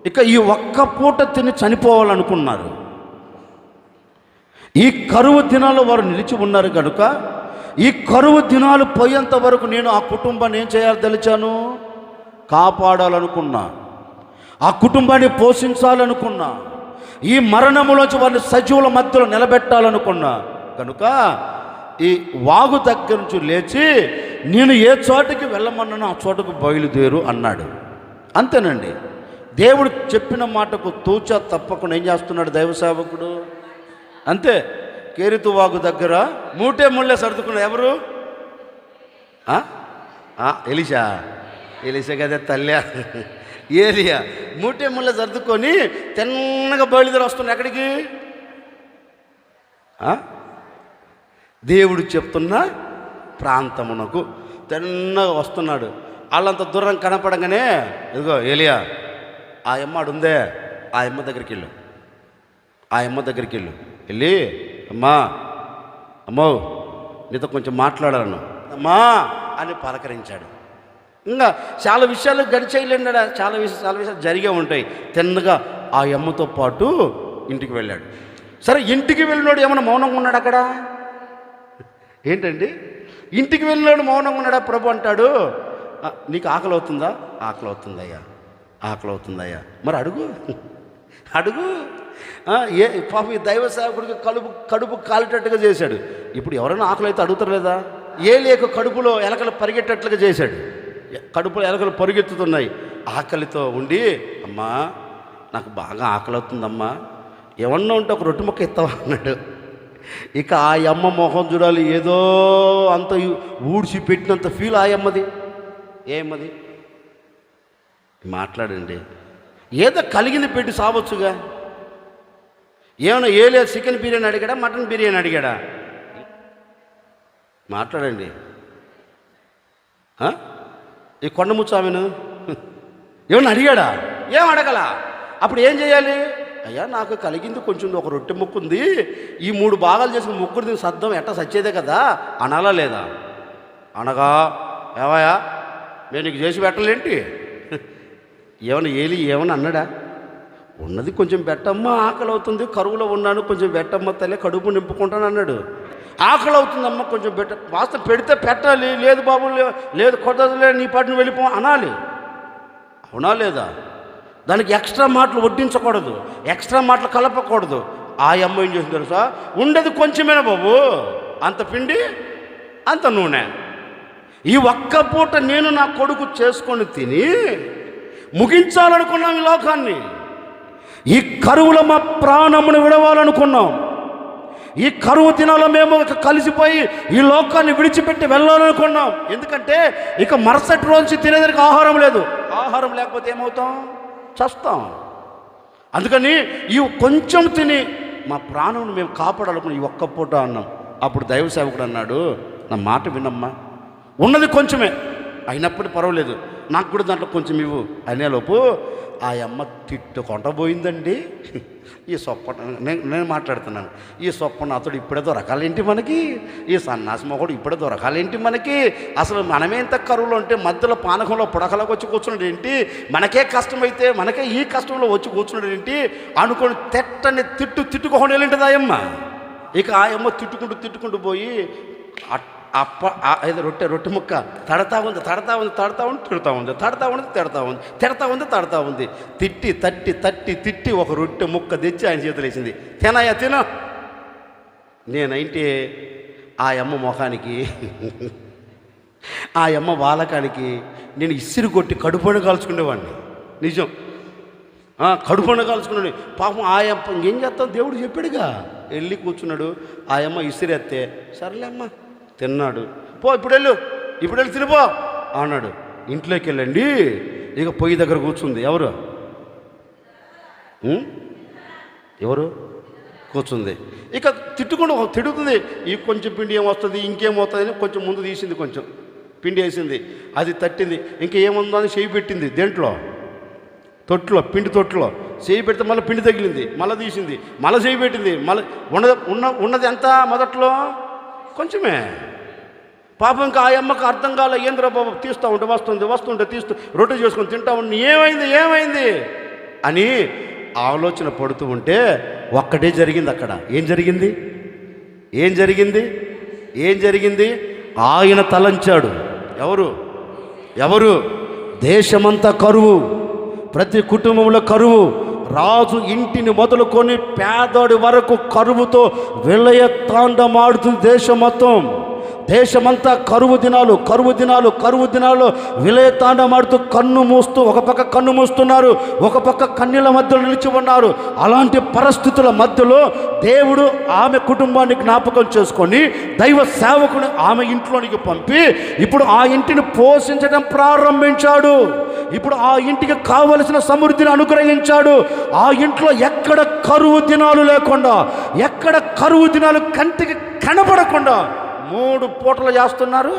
ఇక ఈ ఒక్క పూట తిని చనిపోవాలనుకున్నారు. ఈ కరువు దినాల్లో వారు నిలిచి ఉన్నారు కనుక ఈ కరువు దినాలు పోయేంత వరకు నేను ఆ కుటుంబాన్ని ఏం చేయాలి తెలిచాను? కాపాడాలనుకున్నా, ఆ కుటుంబాన్ని పోషించాలనుకున్నా, ఈ మరణములోంచి వారిని సజీవుల మధ్యలో నిలబెట్టాలనుకున్నా కనుక ఈ వాగు దగ్గర నుంచి లేచి నేను ఏ చోటుకి వెళ్ళమన్నానో ఆ చోటుకు బయలుదేరు అన్నాడు. అంతేనండి. దేవుడు చెప్పిన మాటకు తూచా తప్పకుండా ఏం చేస్తున్నాడు దైవ సేవకుడు? అంతే. కేరితు వాగు దగ్గర మూటే ముళ్ళే సర్దుకున్న ఎవరు? ఎలిషా కదా తల్లి, ఏలియా. మూటే ముళ్ళే సర్దుకొని తిన్నగా బయలుదేరి వస్తున్నా. ఎక్కడికి? దేవుడు చెప్తున్న ప్రాంతమునకు తిన్నగా వస్తున్నాడు. వాళ్ళంత దూరం కనపడంగానే, ఇదిగో ఏలియా, ఆ అమ్మ ఉందే, ఆ అమ్మ దగ్గరికి వెళ్ళు, ఆ అమ్మ దగ్గరికి వెళ్ళి అమ్మా, అమ్మో నీతో కొంచెం మాట్లాడాలను అమ్మా అని పలకరించాడు. ఇంకా చాలా విషయాలు గడిచేయలేండా, చాలా విషయాలు జరిగే ఉంటాయి. తిన్నగా ఆ అమ్మతో పాటు ఇంటికి వెళ్ళాడు. సరే, ఇంటికి వెళ్ళినాడు ఏమన్నా మౌనంగా ఉన్నాడు అక్కడ? ఏంటండి, ఇంటికి వెళ్ళినాడు మౌనంగా ఉన్నాడా? ప్రభు అంటాడు, నీకు ఆకలి అవుతుందా? ఆకలి అవుతుందయ్యా, ఆకలి అవుతుందయ్యా. మరి అడుగు అడుగు. ఏ పాప ఈ దైవ సేవకుడికి కడుపు కాలేటట్టుగా చేశాడు. ఇప్పుడు ఎవరైనా ఆకలి అయితే అడుగుతారు లేదా? ఏలియాకు కడుపులో ఎలకలు పరిగెట్టేట్లుగా చేశాడు. కడుపులో ఎలకలు పరిగెత్తుతున్నాయి. ఆకలితో ఉండి, అమ్మా నాకు బాగా ఆకలి అవుతుందమ్మా, ఏమన్నా ఉంటే ఒక రొట్టె ముక్క ఇస్తావా అన్నాడు. ఇక ఆ అమ్మ మొహం చూడాలి, ఏదో అంత ఊడ్చి పెట్టినంత ఫీల్ ఆ అమ్మది. ఏమది? మాట్లాడండి. ఏదో కలిగింది పెట్టి సావచ్చుగా. ఏమన్నా ఏలే చికెన్ బిర్యానీ అడిగాడా, మటన్ బిర్యానీ అడిగాడా? మాట్లాడండి. ఈ కొండముచ్చామెను ఏమన్నా అడిగాడా? ఏం అడగల. అప్పుడు ఏం చేయాలి? అయ్యా నాకు కలిగింది కొంచెం, ఒక రొట్టె ముక్కు ఉంది, ఈ 3 భాగాలు చేసిన ముగ్గురు దీని సర్దం ఎట్టా సచ్చేదే కదా అనాలా లేదా? అనగా ఏవయా మేము నీకు చేసి పెట్టలేంటి? ఏమన్నా ఏమన్నా అన్నాడా? ఉన్నది కొంచెం పెట్టమ్మా, ఆకలి అవుతుంది, కరువులో ఉన్నాను, కొంచెం పెట్టమ్మ తల్లి, కడుపు నింపుకుంటాను అన్నాడు. ఆకలి అవుతుందమ్మా కొంచెం వాస్త పెడితే పెట్టాలి, లేదు బాబు లేదు కుదరదులే నీ పాటిని వెళ్ళిపో అనాలి. అవునా లేదా? దానికి ఎక్స్ట్రా మాటలు వడ్డించకూడదు, ఎక్స్ట్రా మాటలు కలపకూడదు. ఆ అమ్మ ఏం చేసింది తెలుసా? ఉండేది కొంచెమేనా బాబు, అంత పిండి అంత నూనె, ఈ ఒక్క పూట నేను నా కొడుకు చేసుకొని తిని ముగించాలనుకున్నాం ఈ లోకాన్ని. ఈ కరువులో మా ప్రాణమును విడవాలనుకున్నాం. ఈ కరువు దినాల్లో మేము కలిసిపోయి ఈ లోకాన్ని విడిచిపెట్టి వెళ్ళాలనుకున్నాం. ఎందుకంటే ఇక మరుసటి రోజు తినేదానికి ఆహారం లేదు. ఆహారం లేకపోతే ఏమవుతాం? చస్తాం. అందుకని ఈ కొంచెం తిని మా ప్రాణమును మేము కాపాడాలనుకున్నాం, ఈ ఒక్క పూట అన్నాం. అప్పుడు దైవ సేవకుడు అన్నాడు, నా మాట వినమ్మా, ఉన్నది కొంచెమే అయినప్పుడు పర్వాలేదు, నాకు కూడా దాంట్లో కొంచెం ఇవ్వు అనేలోపు ఆ అమ్మ తిట్టుకుంటా పోయిందండి. ఈ సొప్ప నేను మాట్లాడుతున్నాను, ఈ సొప్ప అతడు ఇప్పుడే దొరకాలేంటి మనకి, ఈ సన్నాసి మొగుడు ఇప్పుడే దొరకాలేంటి మనకి, అసలు మనమేంత కరువులో ఉంటే మధ్యలో పానకంలో పుడకలోకి వచ్చి కూర్చున్నాడు ఏంటి, మనకే కష్టమైతే మనకే ఈ కష్టంలో వచ్చి కూర్చున్నాడు ఏంటి అనుకొని తిట్టని తిట్టుకోకుండా వెళ్ళింటుంది ఆ అమ్మ. ఇక ఆ అమ్మ తిట్టుకుంటూ పోయి ఏదో రొట్టె ముక్క తడతా ఉంది తిట్టి ఒక రొట్టె ముక్క తెచ్చి ఆయన చేతులు వేసింది. తినయ్యా తిన. నేనైతే ఆ అమ్మ ముఖానికి ఆ అమ్మ వాలకానికి నేను ఇసిరి కొట్టి కడుపున కాల్చుకునేవాడిని. నిజం, కడుపున కాల్చుకున్నాడు. పాపం ఆ అమ్మ ఏం చేస్తాం, దేవుడు చెప్పాడుగా. వెళ్ళి కూర్చున్నాడు. ఆ అమ్మ ఇసిరేస్తే సర్లే అమ్మ తిన్నాడు. ఇప్పుడు వెళ్ళి తినిపో అన్నాడు. ఇంట్లోకి వెళ్ళండి. ఇక పొయ్యి దగ్గర కూర్చుంది. ఎవరు కూర్చుంది. ఇక తిడుతుంది. ఈ కొంచెం పిండి ఏమొస్తుంది, ఇంకేమవుతుంది అని కొంచెం ముందు తీసింది, కొంచెం పిండి వేసింది, అది తట్టింది. ఇంకేముందో అని చేయి పెట్టింది దేంట్లో, పిండి తొట్టులో చేయి పెడితే మళ్ళీ పిండి తగిలింది, మళ్ళీ తీసింది, మళ్ళీ చేయి పెట్టింది, మళ్ళీ ఉన్నది ఎంత మొదట్లో కొంచెమే. పాపం ఇంకా ఆ అమ్మకు అర్థం కాలే, ఏంద్రా బాబు తీస్తూ ఉంటే వస్తుంటే తీస్తూ రొట్టె చేసుకొని తింటా ఉండి ఏమైంది అని ఆలోచన పడుతూ ఉంటే ఒక్కటే జరిగింది అక్కడ. ఏం జరిగింది? ఆయన తలంచాడు. ఎవరు? దేశమంతా కరువు, ప్రతి కుటుంబంలో కరువు, రాజు ఇంటిని మొదలుకొని పేదోడి వరకు కరువుతో విలయతాండమాడుతుంది దేశం మొత్తం. దేశమంతా కరువు దినాలు విలయతాండమాడుతూ ఒక పక్క కన్ను మూస్తున్నారు, ఒక పక్క కన్నీళ్ళ మధ్యలో నిలిచి ఉన్నారు. అలాంటి పరిస్థితుల మధ్యలో దేవుడు ఆమె కుటుంబాన్ని జ్ఞాపకం చేసుకొని దైవ సేవకుని ఆమె ఇంట్లోనికి పంపి ఇప్పుడు ఆ ఇంటిని పోషించడం ప్రారంభించాడు. ఇప్పుడు ఆ ఇంటికి కావలసిన సమృద్ధిని అనుగ్రహించాడు. ఆ ఇంట్లో ఎక్కడ కరువు దినాలు లేకుండా, ఎక్కడ కరువు దినాలు కంటికి కనపడకుండా 3 పూటలు చేస్తున్నారు.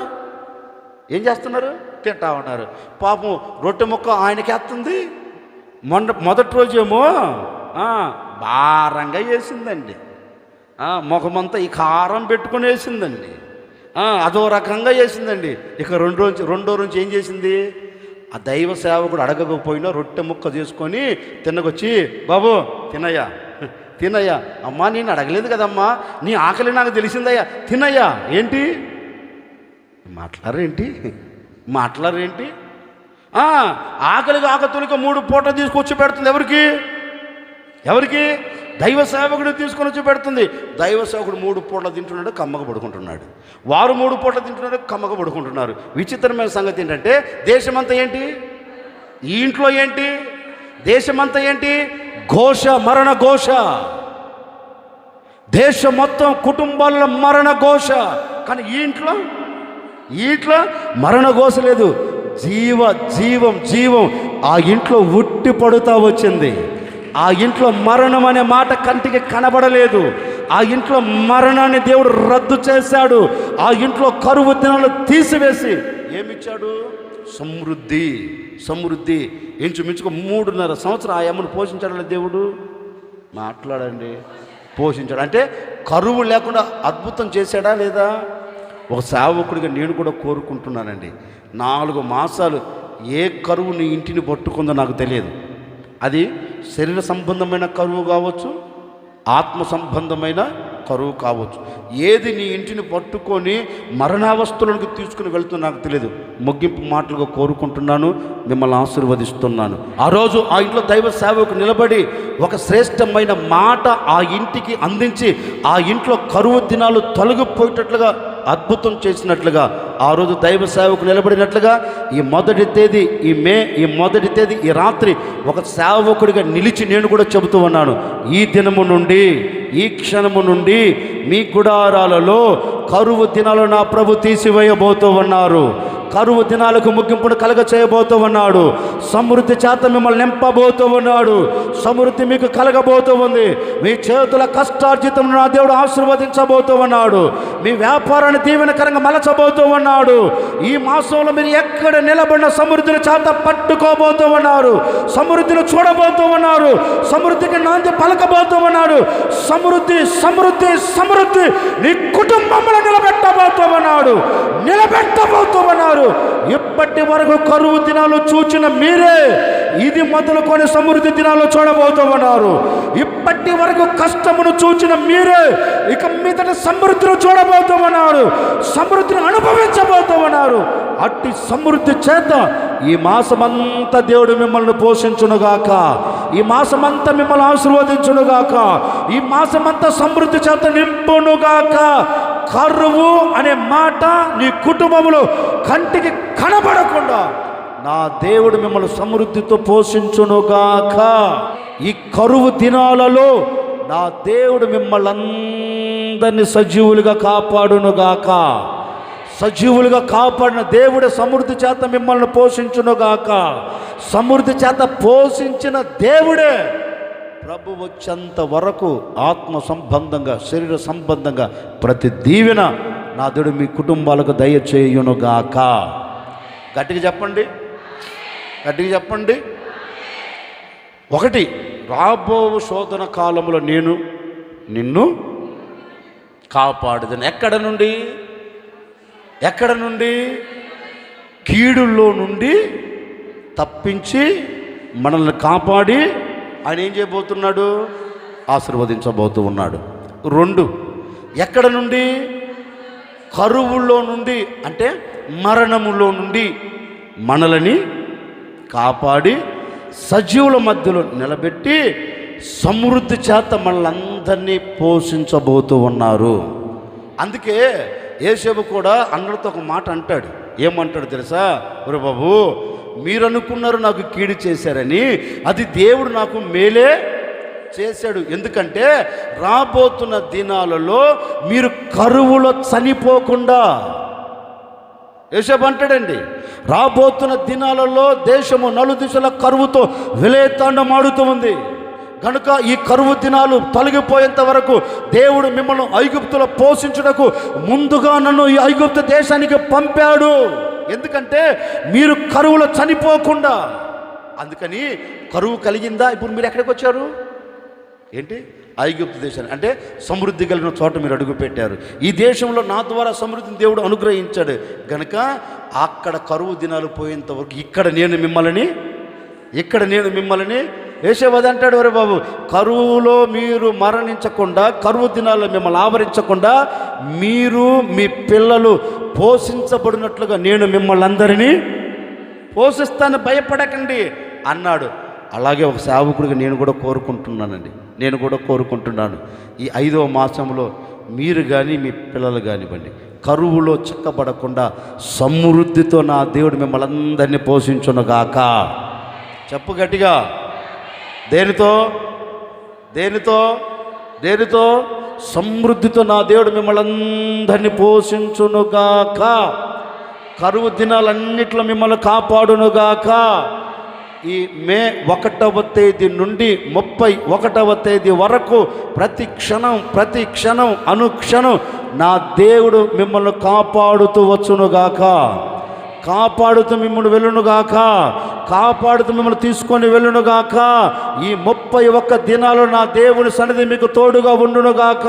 ఏం చేస్తున్నారు? తింటా ఉన్నారు. పాపం రొట్టె ముక్క ఆయనకేస్తుంది. మొదటి రోజేమో భారంగా వేసిందండి, ముఖమంతా ఈ కారం పెట్టుకుని వేసిందండి, అదో రకంగా వేసిందండి. ఇక రెండో రోజు ఏం చేసింది? ఆ దైవ సేవకుడు అడగకపోయినా రొట్టె ముక్క తీసుకొని తిన్నకొచ్చి, బాబు తినయ్యా, అమ్మా నేను అడగలేదు కదమ్మా, నీ ఆకలి నాకు తెలిసిందయ్యా, తినయ్యా. ఏంటి మాట్లాడరేంటి? ఆకలిగా ఆకతులిక 3 పూట తీసుకొచ్చి పెడుతుంది. ఎవరికి? దైవ సేవకుడు తీసుకొని వచ్చి పెడుతుంది. దైవ సేవకుడు 3 పూటలు తింటున్నాడు, కమ్మగా పడుకుంటున్నాడు. వారు 3 పూటలు తింటున్నాడు, కమ్మగా పడుకుంటున్నారు. విచిత్రమైన సంగతి ఏంటంటే దేశమంతా ఏంటి? ఈ ఇంట్లో ఏంటి? దేశమంతా ఏంటి? మరణ ఘోష. దేశం మొత్తం కుటుంబాల్లో మరణ ఘోష. కానీ ఈ ఇంట్లో మరణ ఘోష లేదు. జీవం ఆ ఇంట్లో ఉట్టి పడుతూ వచ్చింది. ఆ ఇంట్లో మరణం అనే మాట కంటికి కనబడలేదు. ఆ ఇంట్లో మరణాన్ని దేవుడు రద్దు చేశాడు. ఆ ఇంట్లో కరువు దినాలు తీసివేసి ఏమిచ్చాడు? సమృద్ధి. ఇంచుమించుకు 3.5 సంవత్సరం ఆ అమ్మను పోషించాడు దేవుడు. మాట్లాడండి. పోషించాడు అంటే కరువు లేకుండా అద్భుతం చేశాడా లేదా? ఒక సేవకుడిగా నేను కూడా కోరుకుంటున్నానండి. 4 మాసాలు ఏ కరువు నీ ఇంటిని పట్టుకుందో నాకు తెలియదు. అది శరీర సంబంధమైన కరువు కావచ్చు, ఆత్మ సంబంధమైన కరువు కావచ్చు. ఏది నీ ఇంటిని పట్టుకొని మరణావస్థలకు తీసుకుని వెళ్తుందో నాకు తెలియదు. ముగింపు మాటలుగా కోరుకుంటున్నాను, మిమ్మల్ని ఆశీర్వదిస్తున్నాను. ఆ రోజు ఆ ఇంట్లో దైవ సేవకు నిలబడి ఒక శ్రేష్టమైన మాట ఆ ఇంటికి అందించి ఆ ఇంట్లో కరువు దినాలు తొలగిపోయేటట్లుగా అద్భుతం చేసినట్లుగా ఆ రోజు దైవ సేవకు నిలబడినట్లుగా ఈ మొదటి తేదీ ఈ రాత్రి ఒక సేవకుడిగా నిలిచి నేను కూడా చెబుతూ ఉన్నాను. ఈ దినము నుండి, ఈ క్షణము నుండి మీ గుడారాలలో కరువు దినాలు నా ప్రభు తీసివేయబోతూ ఉన్నారు. కరువు దినాలకు ముగింపును కలగ చేయబోతూ ఉన్నాడు. సమృద్ధి చేత మిమ్మల్ని నింపబోతూ ఉన్నాడు. సమృద్ధి మీకు కలగబోతూ ఉంది. మీ చేతుల కష్టార్జితం నా దేవుడు ఆశీర్వదించబోతూ ఉన్నాడు. మీ వ్యాపారాన్ని దీవెనకరంగా మలచబోతూ ఉన్నాడు. ఈ మాసంలో మీరు ఎక్కడ నిలబడిన సమృద్ధిని చేత పట్టుకోబోతూ ఉన్నారు. సమృద్ధిని చూడబోతూ ఉన్నారు. సమృద్ధికి నాంది పలకబోతూ ఉన్నాడు. సమృద్ధి సమృద్ధి సమృద్ధి నీ కుటుంబంలో నిలబెట్టబోతూ ఉన్నాడు. ఇప్పటి వరకు కరువు దినాలు చూచిన మీరే ఇది మొదలుకొని సమృద్ధి దినాలు చూడబోతూ ఉన్నారు. ఇప్పటి వరకు కష్టమును చూచిన మీరే ఇక మీదట సమృద్ధిని చూడబోతూ ఉన్నారు. సమృద్ధిని అనుభవించబోతూ ఉన్నారు. అట్టి సమృద్ధి చేత ఈ మాసమంతా దేవుడు మిమ్మల్ని పోషించునుగాక. ఈ మాసమంతా మిమ్మల్ని ఆశీర్వదించునుగాక. ఈ మాసమంతా సమృద్ధి చేత నింపునుగాక. కరువు అనే మాట నీ కుటుంబంలో కంటికి కనబడకుండా నా దేవుడు మిమ్మల్ని సమృద్ధితో పోషించునుగాక. ఈ కరువు దినాలలో నా దేవుడు మిమ్మల్ని అందరినీ సజీవులుగా కాపాడునుగాక. సజీవులుగా కాపాడిన దేవుడే సమృద్ధి చేత మిమ్మల్ని పోషించునుగాక. సమృద్ధి చేత పోషించిన దేవుడే ప్రభు వచ్చేంత వరకు ఆత్మ సంబంధంగా, శరీర సంబంధంగా ప్రతి దీవెన నా దేవుడు మీ కుటుంబాలకు దయచేయునుగాక. గట్టిగా చెప్పండి, గట్టిగా చెప్పండి. 1, రాబో శోధన కాలంలో నేను నిన్ను కాపాడుదును. ఎక్కడ నుండి? కీడుల్లో నుండి తప్పించి మనల్ని కాపాడి ఆయన ఏం చేయబోతున్నాడు? ఆశీర్వదించబోతూ ఉన్నాడు. 2, ఎక్కడ నుండి? కరువుల్లో నుండి, అంటే మరణములో నుండి మనల్ని కాపాడి సజీవుల మధ్యలో నిలబెట్టి సమృద్ధి చేత మనల్ని పోషించబోతూ ఉన్నారు. అందుకే యేసేపు కూడా అందరితో ఒక మాట అంటాడు. ఏమంటాడు తెలుసా? ఒరే బాబు, మీరు అనుకున్నారు నాకు కీడు చేశారని, అది దేవుడు నాకు మేలే చేశాడు. ఎందుకంటే రాబోతున్న దినాలలో మీరు కరువులో చనిపోకుండా, యేసేపు అంటాడండి, రాబోతున్న దినాలలో దేశము నలుదిశల కరువుతో విలేతాండమాడుతూ ఉంది కనుక ఈ కరువు దినాలు తొలగిపోయేంత వరకు దేవుడు మిమ్మల్ని ఐగుప్తులో పోషించుటకు ముందుగా నన్ను ఈ ఐగుప్తు దేశానికి పంపాడు. ఎందుకంటే మీరు కరువులో చనిపోకుండా. అందుకని కరువు కలిగిందా? ఇప్పుడు మీరు ఎక్కడికి వచ్చారు? ఏంటి? ఐగుప్తు దేశాన్ని, అంటే సమృద్ధి కలిగిన చోట మీరు అడుగు పెట్టారు. ఈ దేశంలో నా ద్వారా సమృద్ధిని దేవుడు అనుగ్రహించాడు గనుక అక్కడ కరువు దినాలు పోయేంత వరకు ఇక్కడ నేను మిమ్మల్ని యేసేపు అంటాడు, వరే బాబు, కరువులో మీరు మరణించకుండా, కరువు దినాల్లో మిమ్మల్ని ఆవరించకుండా మీరు మీ పిల్లలు పోషించబడినట్లుగా నేను మిమ్మల్ని అందరినీ పోషిస్తాను, భయపడకండి అన్నాడు. అలాగే ఒక సేవకుడిగా నేను కూడా కోరుకుంటున్నాను ఈ 5వ మాసంలో మీరు కానీ మీ పిల్లలు కానివ్వండి కరువులో చిక్కబడకుండా సమృద్ధితో నా దేవుడు మిమ్మల్ని అందరినీ పోషించునుగాక. చెప్పు గట్టిగా. దేనితో? సమృద్ధితో నా దేవుడు మిమ్మల్ని అందరినీ పోషించునుగాక. కరువు దినాలన్నిట్లో మిమ్మల్ని కాపాడునుగాక. ఈ మే 1వ తేదీ నుండి 31వ తేదీ వరకు ప్రతి క్షణం అనుక్షణం నా దేవుడు మిమ్మల్ని కాపాడుతూ వచ్చునుగాక. కాపాడుతూ మిమ్మల్ని వెళ్ళునుగాక, కాపాడుతూ మిమ్మల్ని తీసుకొని వెళ్ళునుగాక. ఈ 31 దినాలు నా దేవుని సన్నిధి మీకు తోడుగా ఉండునుగాక.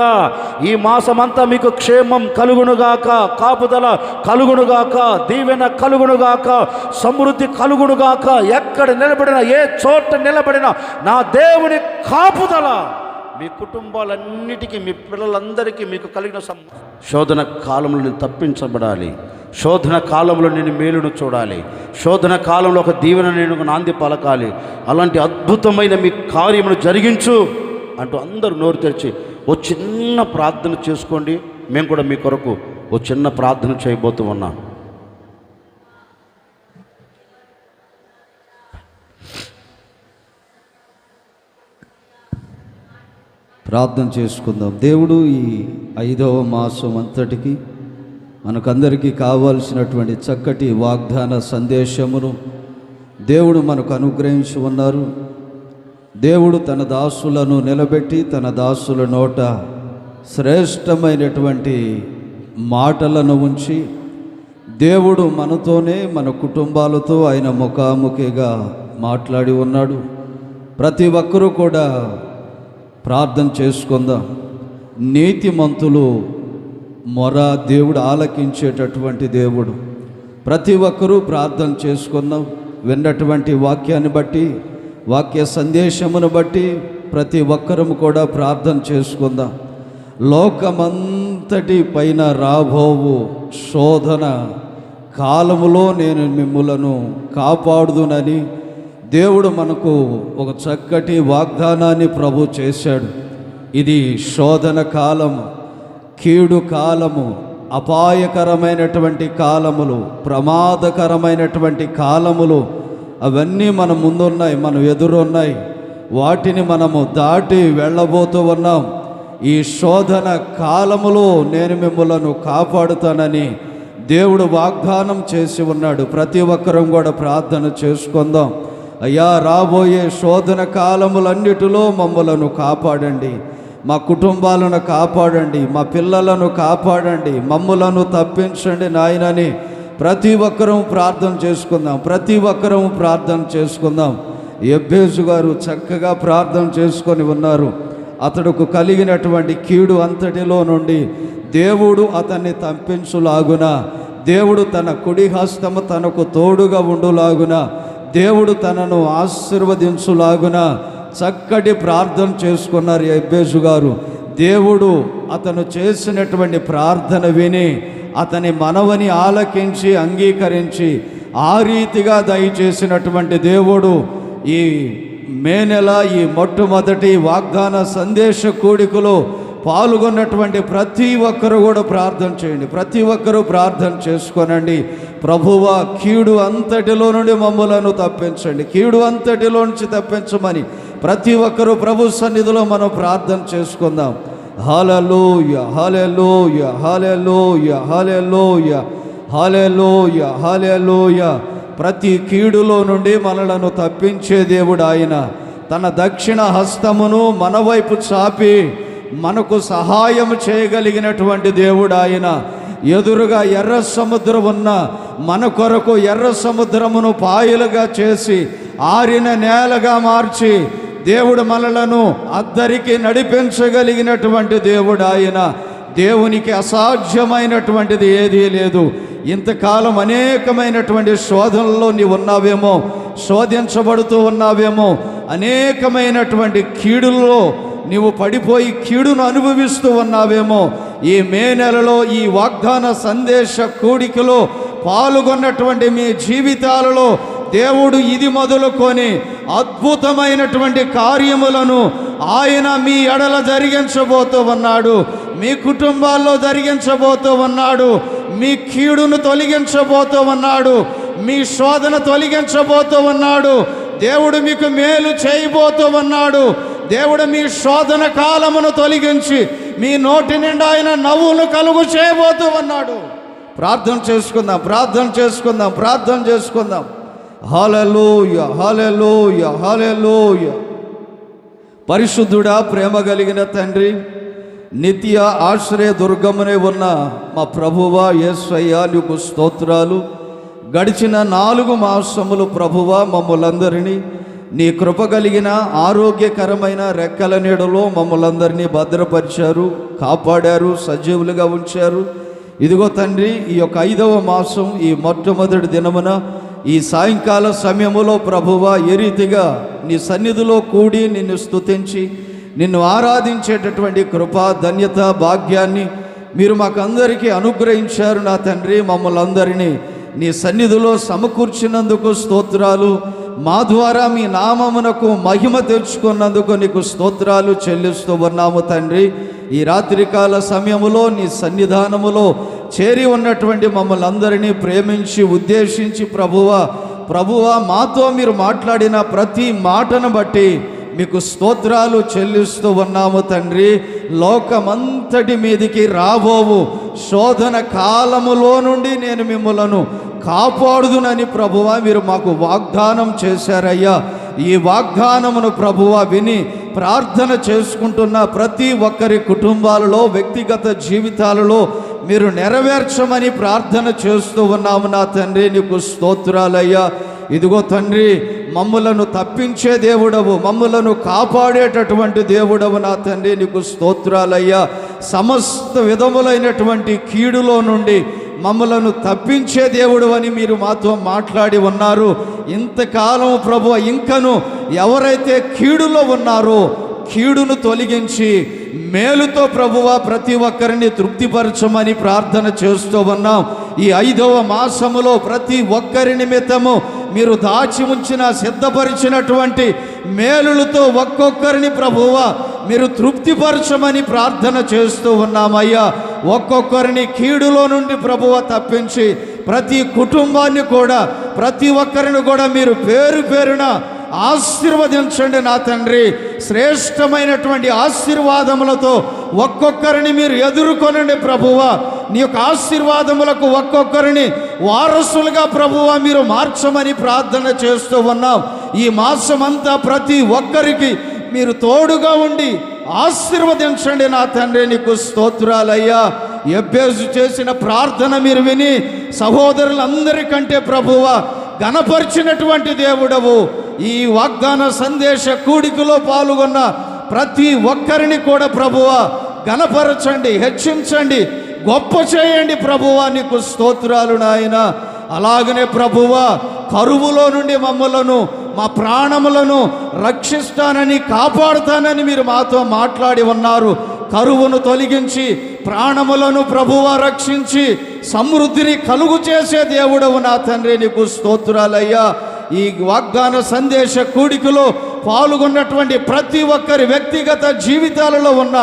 ఈ మాసమంతా మీకు క్షేమం కలుగునుగాక, కాపుదల కలుగునుగాక, దీవెన కలుగునుగాక, సమృద్ధి కలుగునుగాక. ఎక్కడ నిలబడినా, ఏ చోట నిలబడినా నా దేవుని కాపుదల మీ కుటుంబాలన్నిటికీ, మీ పిల్లలందరికీ మీకు కలిగిన శోధన కాలంలో నేను తప్పించబడాలి, శోధన కాలంలో నేను మేలును చూడాలి, శోధన కాలంలో ఒక దీవెన నేను నాంది పలకాలి. అలాంటి అద్భుతమైన మీ కార్యమును జరిగించు అంటూ అందరూ నోరు తెరిచి ఓ చిన్న ప్రార్థన చేసుకోండి. మేము కూడా మీ కొరకు ఓ చిన్న ప్రార్థన చేయబోతూ ఉన్నాం. ప్రార్థన చేసుకుందాం. దేవుడు ఈ 5వ మాసం అంతటికి మనకందరికీ కావాల్సినటువంటి చక్కటి వాగ్దాన సందేశమును దేవుడు మనకు అనుగ్రహించి ఉన్నారు. దేవుడు తన దాసులను నిలబెట్టి తన దాసుల నోట శ్రేష్టమైనటువంటి మాటలను ఉంచి దేవుడు మనతోనే, మన కుటుంబాలతో ఆయన ముఖాముఖిగా మాట్లాడి ఉన్నాడు. ప్రతి ఒక్కరూ కూడా ప్రార్థన చేసుకుందాం. నీతిమంతులు మొర దేవుడు ఆలకించేటటువంటి దేవుడు. ప్రతి ఒక్కరూ ప్రార్థన చేసుకుందాం. విన్నటువంటి వాక్యాన్ని బట్టి, వాక్య సందేశమును బట్టి ప్రతి ఒక్కరము కూడా ప్రార్థన చేసుకుందాం. లోకమంతటి పైన రాబోవు శోధన కాలములో నేను మిమ్ములను కాపాడుదునని దేవుడు మనకు ఒక చక్కటి వాగ్దానాన్ని ప్రభు చేశాడు. ఇది శోధన కాలము, కీడు కాలము, అపాయకరమైనటువంటి కాలములు, ప్రమాదకరమైనటువంటి కాలములు అవన్నీ మన ముందున్నాయి, మన ఎదురున్నాయి. వాటిని మనము దాటి వెళ్ళబోతూ ఉన్నాం. ఈ శోధన కాలములో నేను మిమ్ములను కాపాడుతానని దేవుడు వాగ్దానం చేసి ఉన్నాడు. ప్రతి ఒక్కరం కూడా ప్రార్థన చేసుకుందాం. అయ్యా, రాబోయే శోధన కాలములన్నిటిలో మమ్మలను కాపాడండి, మా కుటుంబాలను కాపాడండి, మా పిల్లలను కాపాడండి, మమ్ములను తప్పించండి నాయనని ప్రతి ఒక్కరూ ప్రార్థన చేసుకుందాం. ప్రతి ఒక్కరూ ప్రార్థన చేసుకుందాం. ఎబ్బేసు గారు చక్కగా ప్రార్థన చేసుకొని ఉన్నారు. అతడుకు కలిగినటువంటి కీడు అంతటిలో నుండి దేవుడు అతన్ని తప్పించులాగున, దేవుడు తన కుడి హస్తము తనకు తోడుగా ఉండులాగున, దేవుడు తనను ఆశీర్వదించులాగున చక్కటి ప్రార్థన చేసుకున్నారు ఎబ్బేసు గారు. దేవుడు అతను చేసినటువంటి ప్రార్థన విని అతని మనవని ఆలకించి అంగీకరించి ఆ రీతిగా దయచేసినటువంటి దేవుడు ఈ మే నెల ఈ మొట్టమొదటి వాగ్దాన సందేశ కూడికలో పాల్గొన్నటువంటి ప్రతి ఒక్కరు కూడా ప్రార్థన చేయండి. ప్రతి ఒక్కరూ ప్రార్థన చేసుకోనండి. ప్రభువా, కీడు అంతటిలో నుండి మమ్మలను తప్పించండి, కీడు అంతటిలో నుంచి తప్పించమని ప్రతి ఒక్కరూ ప్రభు సన్నిధిలో మనం ప్రార్థన చేసుకుందాం. హల్లెలూయా, హల్లెలూయా, హల్లెలూయా, హల్లెలూయా, హల్లెలూయా, హల్లెలూయా. ప్రతి కీడులో నుండి మనలను తప్పించే దేవుడు ఆయన. తన దక్షిణ హస్తమును మన వైపు చాపి మనకు సహాయం చేయగలిగినటువంటి దేవుడు ఆయన. ఎదురుగా ఎర్ర సముద్రం ఉన్న మన కొరకు ఎర్ర సముద్రమును పాయలుగా చేసి ఆరిన నేలగా మార్చి దేవుడు మనలను అద్దరికి నడిపించగలిగినటువంటి దేవుడు ఆయన. దేవునికి అసాధ్యమైనటువంటిది ఏదీ లేదు. ఇంతకాలం అనేకమైనటువంటి శోధనలో నీవు ఉన్నావేమో, శోధించబడుతూ ఉన్నావేమో, అనేకమైనటువంటి కీడుల్లో నీవు పడిపోయి కీడును అనుభవిస్తూ ఉన్నావేమో. ఈ మే నెలలో ఈ వాగ్దాన సందేశ కూడికలో పాల్గొన్నటువంటి మీ జీవితాలలో దేవుడు ఇది మొదలుకొని అద్భుతమైనటువంటి కార్యములను ఆయన మీ ఎడల జరిగించబోతూ ఉన్నాడు. మీ కుటుంబాల్లో జరిగించబోతూ ఉన్నాడు. మీ కీడును తొలగించబోతూ ఉన్నాడు. మీ శోధన తొలగించబోతూ ఉన్నాడు. దేవుడు మీకు మేలు చేయబోతూ ఉన్నాడు. దేవుడు మీ శోధన కాలమును తొలగించి మీ నోటి నిండా ఆయన నవ్వును కలుగు చేయబోతూ ఉన్నాడు. ప్రార్థన చేసుకుందాం, ప్రార్థన చేసుకుందాం, ప్రార్థన చేసుకుందాం. హల్లెలూయా, హల్లెలూయా, హల్లెలూయా. పరిశుద్ధుడా, ప్రేమ కలిగిన తండ్రి, నిత్య ఆశ్రయ దుర్గమునే ఉన్న మా ప్రభువా యేసయ్యా, నీకు స్తోత్రాలు, గడిచిన 4 మాసములు ప్రభువా మమ్మలందరినీ నీ కృప కలిగిన ఆరోగ్యకరమైన రెక్కల నీడలో మమ్మలందరినీ భద్రపరిచారు, కాపాడారు, సజీవులుగా ఉంచారు. ఇదిగో తండ్రి, ఈ యొక్క 5వ మాసం ఈ మొట్టమొదటి దినమున ఈ సాయంకాల సమయములో ప్రభువా ఏ రీతిగా నీ సన్నిధిలో కూడి నిన్ను స్తుతించి నిన్ను ఆరాధించేటటువంటి కృప, ధన్యత, భాగ్యాన్ని మీరు మాకందరికీ అనుగ్రహించారు నా తండ్రి. మమ్మల్ని అందరినీ నీ సన్నిధిలో సమకూర్చినందుకు స్తోత్రాలు. మా ద్వారా మీ నామమునకు మహిమ తెచ్చుకున్నందుకు నీకు స్తోత్రాలు చెల్లిస్తూ ఉన్నాము తండ్రి. ఈ రాత్రికాల సమయములో నీ సన్నిధానములో చేరి ఉన్నటువంటి మమ్మల్ని అందరినీ ప్రేమించి ఉద్దేశించి ప్రభువా మాతో మీరు మాట్లాడిన ప్రతి మాటను బట్టి మీకు స్తోత్రాలు చెల్లిస్తూ ఉన్నాము తండ్రి. లోకమంతటి మీదికి రాబోవు శోధన కాలములో నుండి నేను మిమ్మలను కాపాడుదునని ప్రభువా మీరు మాకు వాగ్దానం చేశారయ్యా. ఈ వాగ్దానమును ప్రభువా విని ప్రార్థన చేసుకుంటున్న ప్రతి ఒక్కరి కుటుంబాలలో, వ్యక్తిగత జీవితాలలో మీరు నెరవేర్చమని ప్రార్థన చేస్తూ ఉన్నాము నా తండ్రి. నీకు స్తోత్రాలయ్యా. ఇదిగో తండ్రి, మమ్ములను తప్పించే దేవుడవు, మమ్ములను కాపాడేటటువంటి దేవుడవు నా తండ్రి. నీకు స్తోత్రాలయ్యా. సమస్త విధములైనటువంటి కీడులో నుండి మమ్మలను తప్పించే దేవుడు అని మీరు మాతో మాట్లాడి ఉన్నారు. ఇంతకాలం ప్రభువా ఇంకను ఎవరైతే కీడులో ఉన్నారో కీడును తొలగించి మేలుతో ప్రభువా ప్రతి ఒక్కరిని తృప్తిపరచమని ప్రార్థన చేస్తూ ఉన్నాం. ఈ 5వ మాసములో ప్రతి ఒక్కరి నిమిత్తము మీరు దాచి ఉంచిన సిద్ధపరిచినటువంటి మేలులతో ఒక్కొక్కరిని ప్రభువా మీరు తృప్తిపరచమని ప్రార్థన చేస్తూ ఉన్నామయ్యా. ఒక్కొక్కరిని కీడులో నుండి ప్రభువా తప్పించి ప్రతి కుటుంబాన్ని కూడా, ప్రతి ఒక్కరిని కూడా మీరు పేరు పేరున ఆశీర్వదించండి నా తండ్రి. శ్రేష్టమైనటువంటి ఆశీర్వాదములతో ఒక్కొక్కరిని మీరు ఎదుర్కొనండి ప్రభువా. నీ యొక్క ఆశీర్వాదములకు ఒక్కొక్కరిని వారసులుగా ప్రభువా మీరు మార్చమని ప్రార్థన చేస్తూ ఉన్నాం. ఈ మాసమంతా ప్రతి ఒక్కరికి మీరు తోడుగా ఉండి ఆశీర్వదించండి నా తండ్రి. నీకు స్తోత్రాలయ్యా. ఎబ్బేసు చేసిన ప్రార్థన మీరు విని సహోదరులందరికంటే ప్రభువా ఘనపరిచినటువంటి దేవుడవు. ఈ వాగ్దాన సందేశ కూడికలో పాల్గొన్న ప్రతి ఒక్కరిని కూడా ప్రభువా ఘనపరచండి, హెచ్చించండి, గొప్ప చేయండి ప్రభువా. నీకు స్తోత్రాలు నాయన. అలాగనే ప్రభువా కరువులో నుండి మమ్మలను, మా ప్రాణములను రక్షిస్తానని, కాపాడుతానని మీరు మాతో మాట్లాడి ఉన్నారు. కరువును తొలగించి ప్రాణములను ప్రభువా రక్షించి సమృద్ధిని కలుగు చేసే దేవుడవు నా తండ్రి. నీకు స్తోత్రాలయ్యా. ఈ వాగ్దాన సందేశ కూడికలో పాల్గొన్నటువంటి ప్రతి ఒక్కరి వ్యక్తిగత జీవితాలలో ఉన్న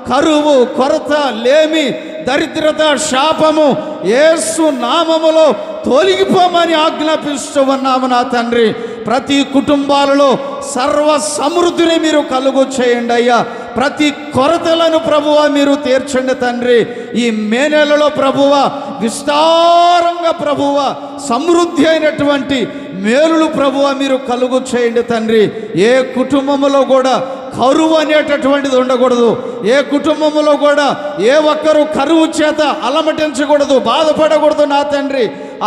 కరువు, కొరత, లేమి, దరిద్రత, శాపము యేసు నామములో తొలగిపోమని ఆజ్ఞాపిస్తూ ఉన్నాము నా తండ్రి. ప్రతి కుటుంబాలలో సర్వ సమృద్ధిని మీరు కలుగు చేయండి అయ్యా. ప్రతి కొరతలను ప్రభువా మీరు తీర్చండి తండ్రి. ఈ మే నెలలో ప్రభువా విస్తారంగా ప్రభువా సమృద్ధి అయినటువంటి మేలులు ప్రభువా మీరు కలుగు చేయండి తండ్రి. ఏ కుటుంబంలో కూడా కరువు అనేటటువంటిది ఉండకూడదు. ఏ కుటుంబంలో కూడా ఏ ఒక్కరు కరువు చేత అలమటించకూడదు, బాధపడకూడదు నా తండ్రి.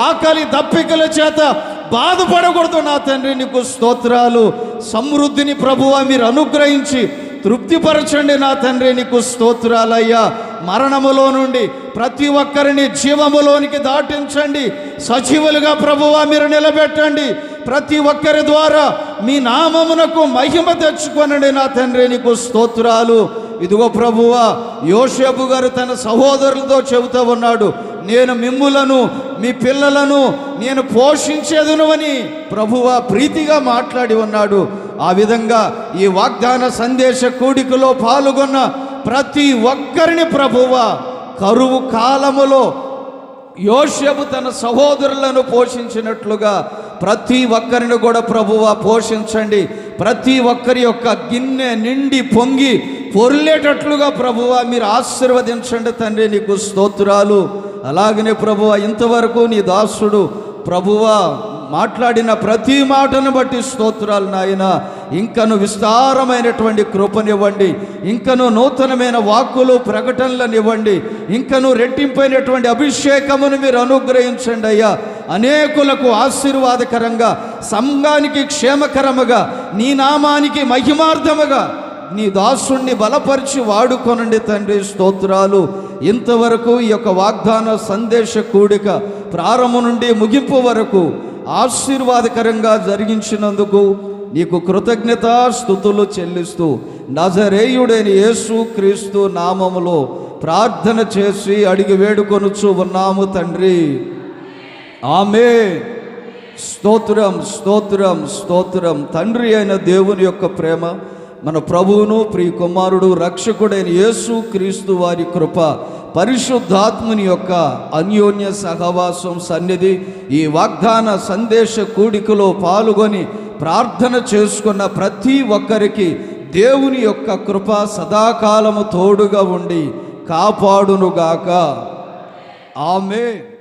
ఆకలి దప్పికల చేత బాధపడకూడదు నా తండ్రి. నీకు స్తోత్రాలు. సమృద్ధిని ప్రభువా మీరు అనుగ్రహించి తృప్తిపరచండి నా తండ్రి. నీకు స్తోత్రాలయ్యా. మరణములో నుండి ప్రతి ఒక్కరిని జీవములోనికి దాటించండి. సజీవులుగా ప్రభువా మీరు నిలబెట్టండి. ప్రతి ఒక్కరి ద్వారా మీ నామమునకు మహిమ తెచ్చుకొనండి నా తండ్రి. నీకు స్తోత్రాలు. ఇదిగో ప్రభువా యోసేపు గారు తన సహోదరులతో చెబుతూ ఉన్నాడు, నేను మిమ్ములను, మీ పిల్లలను నేను పోషించేదును అని ప్రభువా ప్రీతిగా మాట్లాడి ఉన్నాడు. ఆ విధంగా ఈ వాగ్దాన సందేశ కూడికలో పాల్గొన్న ప్రతి ఒక్కరిని ప్రభువా కరువు కాలములో యోసేపు తన సహోదరులను పోషించినట్లుగా ప్రతి ఒక్కరిని కూడా ప్రభువా పోషించండి. ప్రతి ఒక్కరి యొక్క గిన్నె నిండి పొంగి పొర్లేటట్లుగా ప్రభువా మీరు ఆశీర్వదించండి తండ్రి. నీకు స్తోత్రాలు. అలాగనే ప్రభువా ఇంతవరకు నీ దాసుడు ప్రభువా మాట్లాడిన ప్రతి మాటను బట్టి స్తోత్రాలు నాయన. ఇంకను విస్తారమైనటువంటి కృపనివ్వండి, ఇంకను నూతనమైన వాక్కులు ప్రకటనలను ఇవ్వండి, ఇంకను రెట్టింపైనటువంటి అభిషేకమును మీరు అనుగ్రహించండి అయ్యా. అనేకులకు ఆశీర్వాదకరంగా, సంఘానికి క్షేమకరముగా, నీ నామానికి మహిమార్థముగా నీ దాసుణ్ణి బలపరిచి వాడుకొనండి తండ్రి. స్తోత్రాలు. ఇంతవరకు ఈ యొక్క వాగ్దాన సందేశ కూడిక ప్రారంభం నుండి ముగింపు వరకు ఆశీర్వాదకరంగా జరిగించినందుకు నీకు కృతజ్ఞతాస్తుతులు చెల్లిస్తూ నజరేయుడైన యేసు క్రీస్తు నామములో ప్రార్థన చేసి అడిగి వేడుకొనుచు ఉన్నాము తండ్రి. ఆమేన్. స్తోత్రం, స్తోత్రం, స్తోత్రం. తండ్రి అయిన దేవుని యొక్క ప్రేమ, మన ప్రభువును ప్రియ కుమారుడు రక్షకుడైన యేసు క్రీస్తు వారి కృప, పరిశుద్ధాత్ముని యొక్క అన్యోన్య సహవాసం, సన్నిధి ఈ వాగ్దాన సందేశ కూడికలో పాల్గొని ప్రార్థన చేసుకున్న ప్రతి ఒక్కరికి దేవుని యొక్క కృప సదాకాలము తోడుగా ఉండి కాపాడునుగాక. ఆమేన్.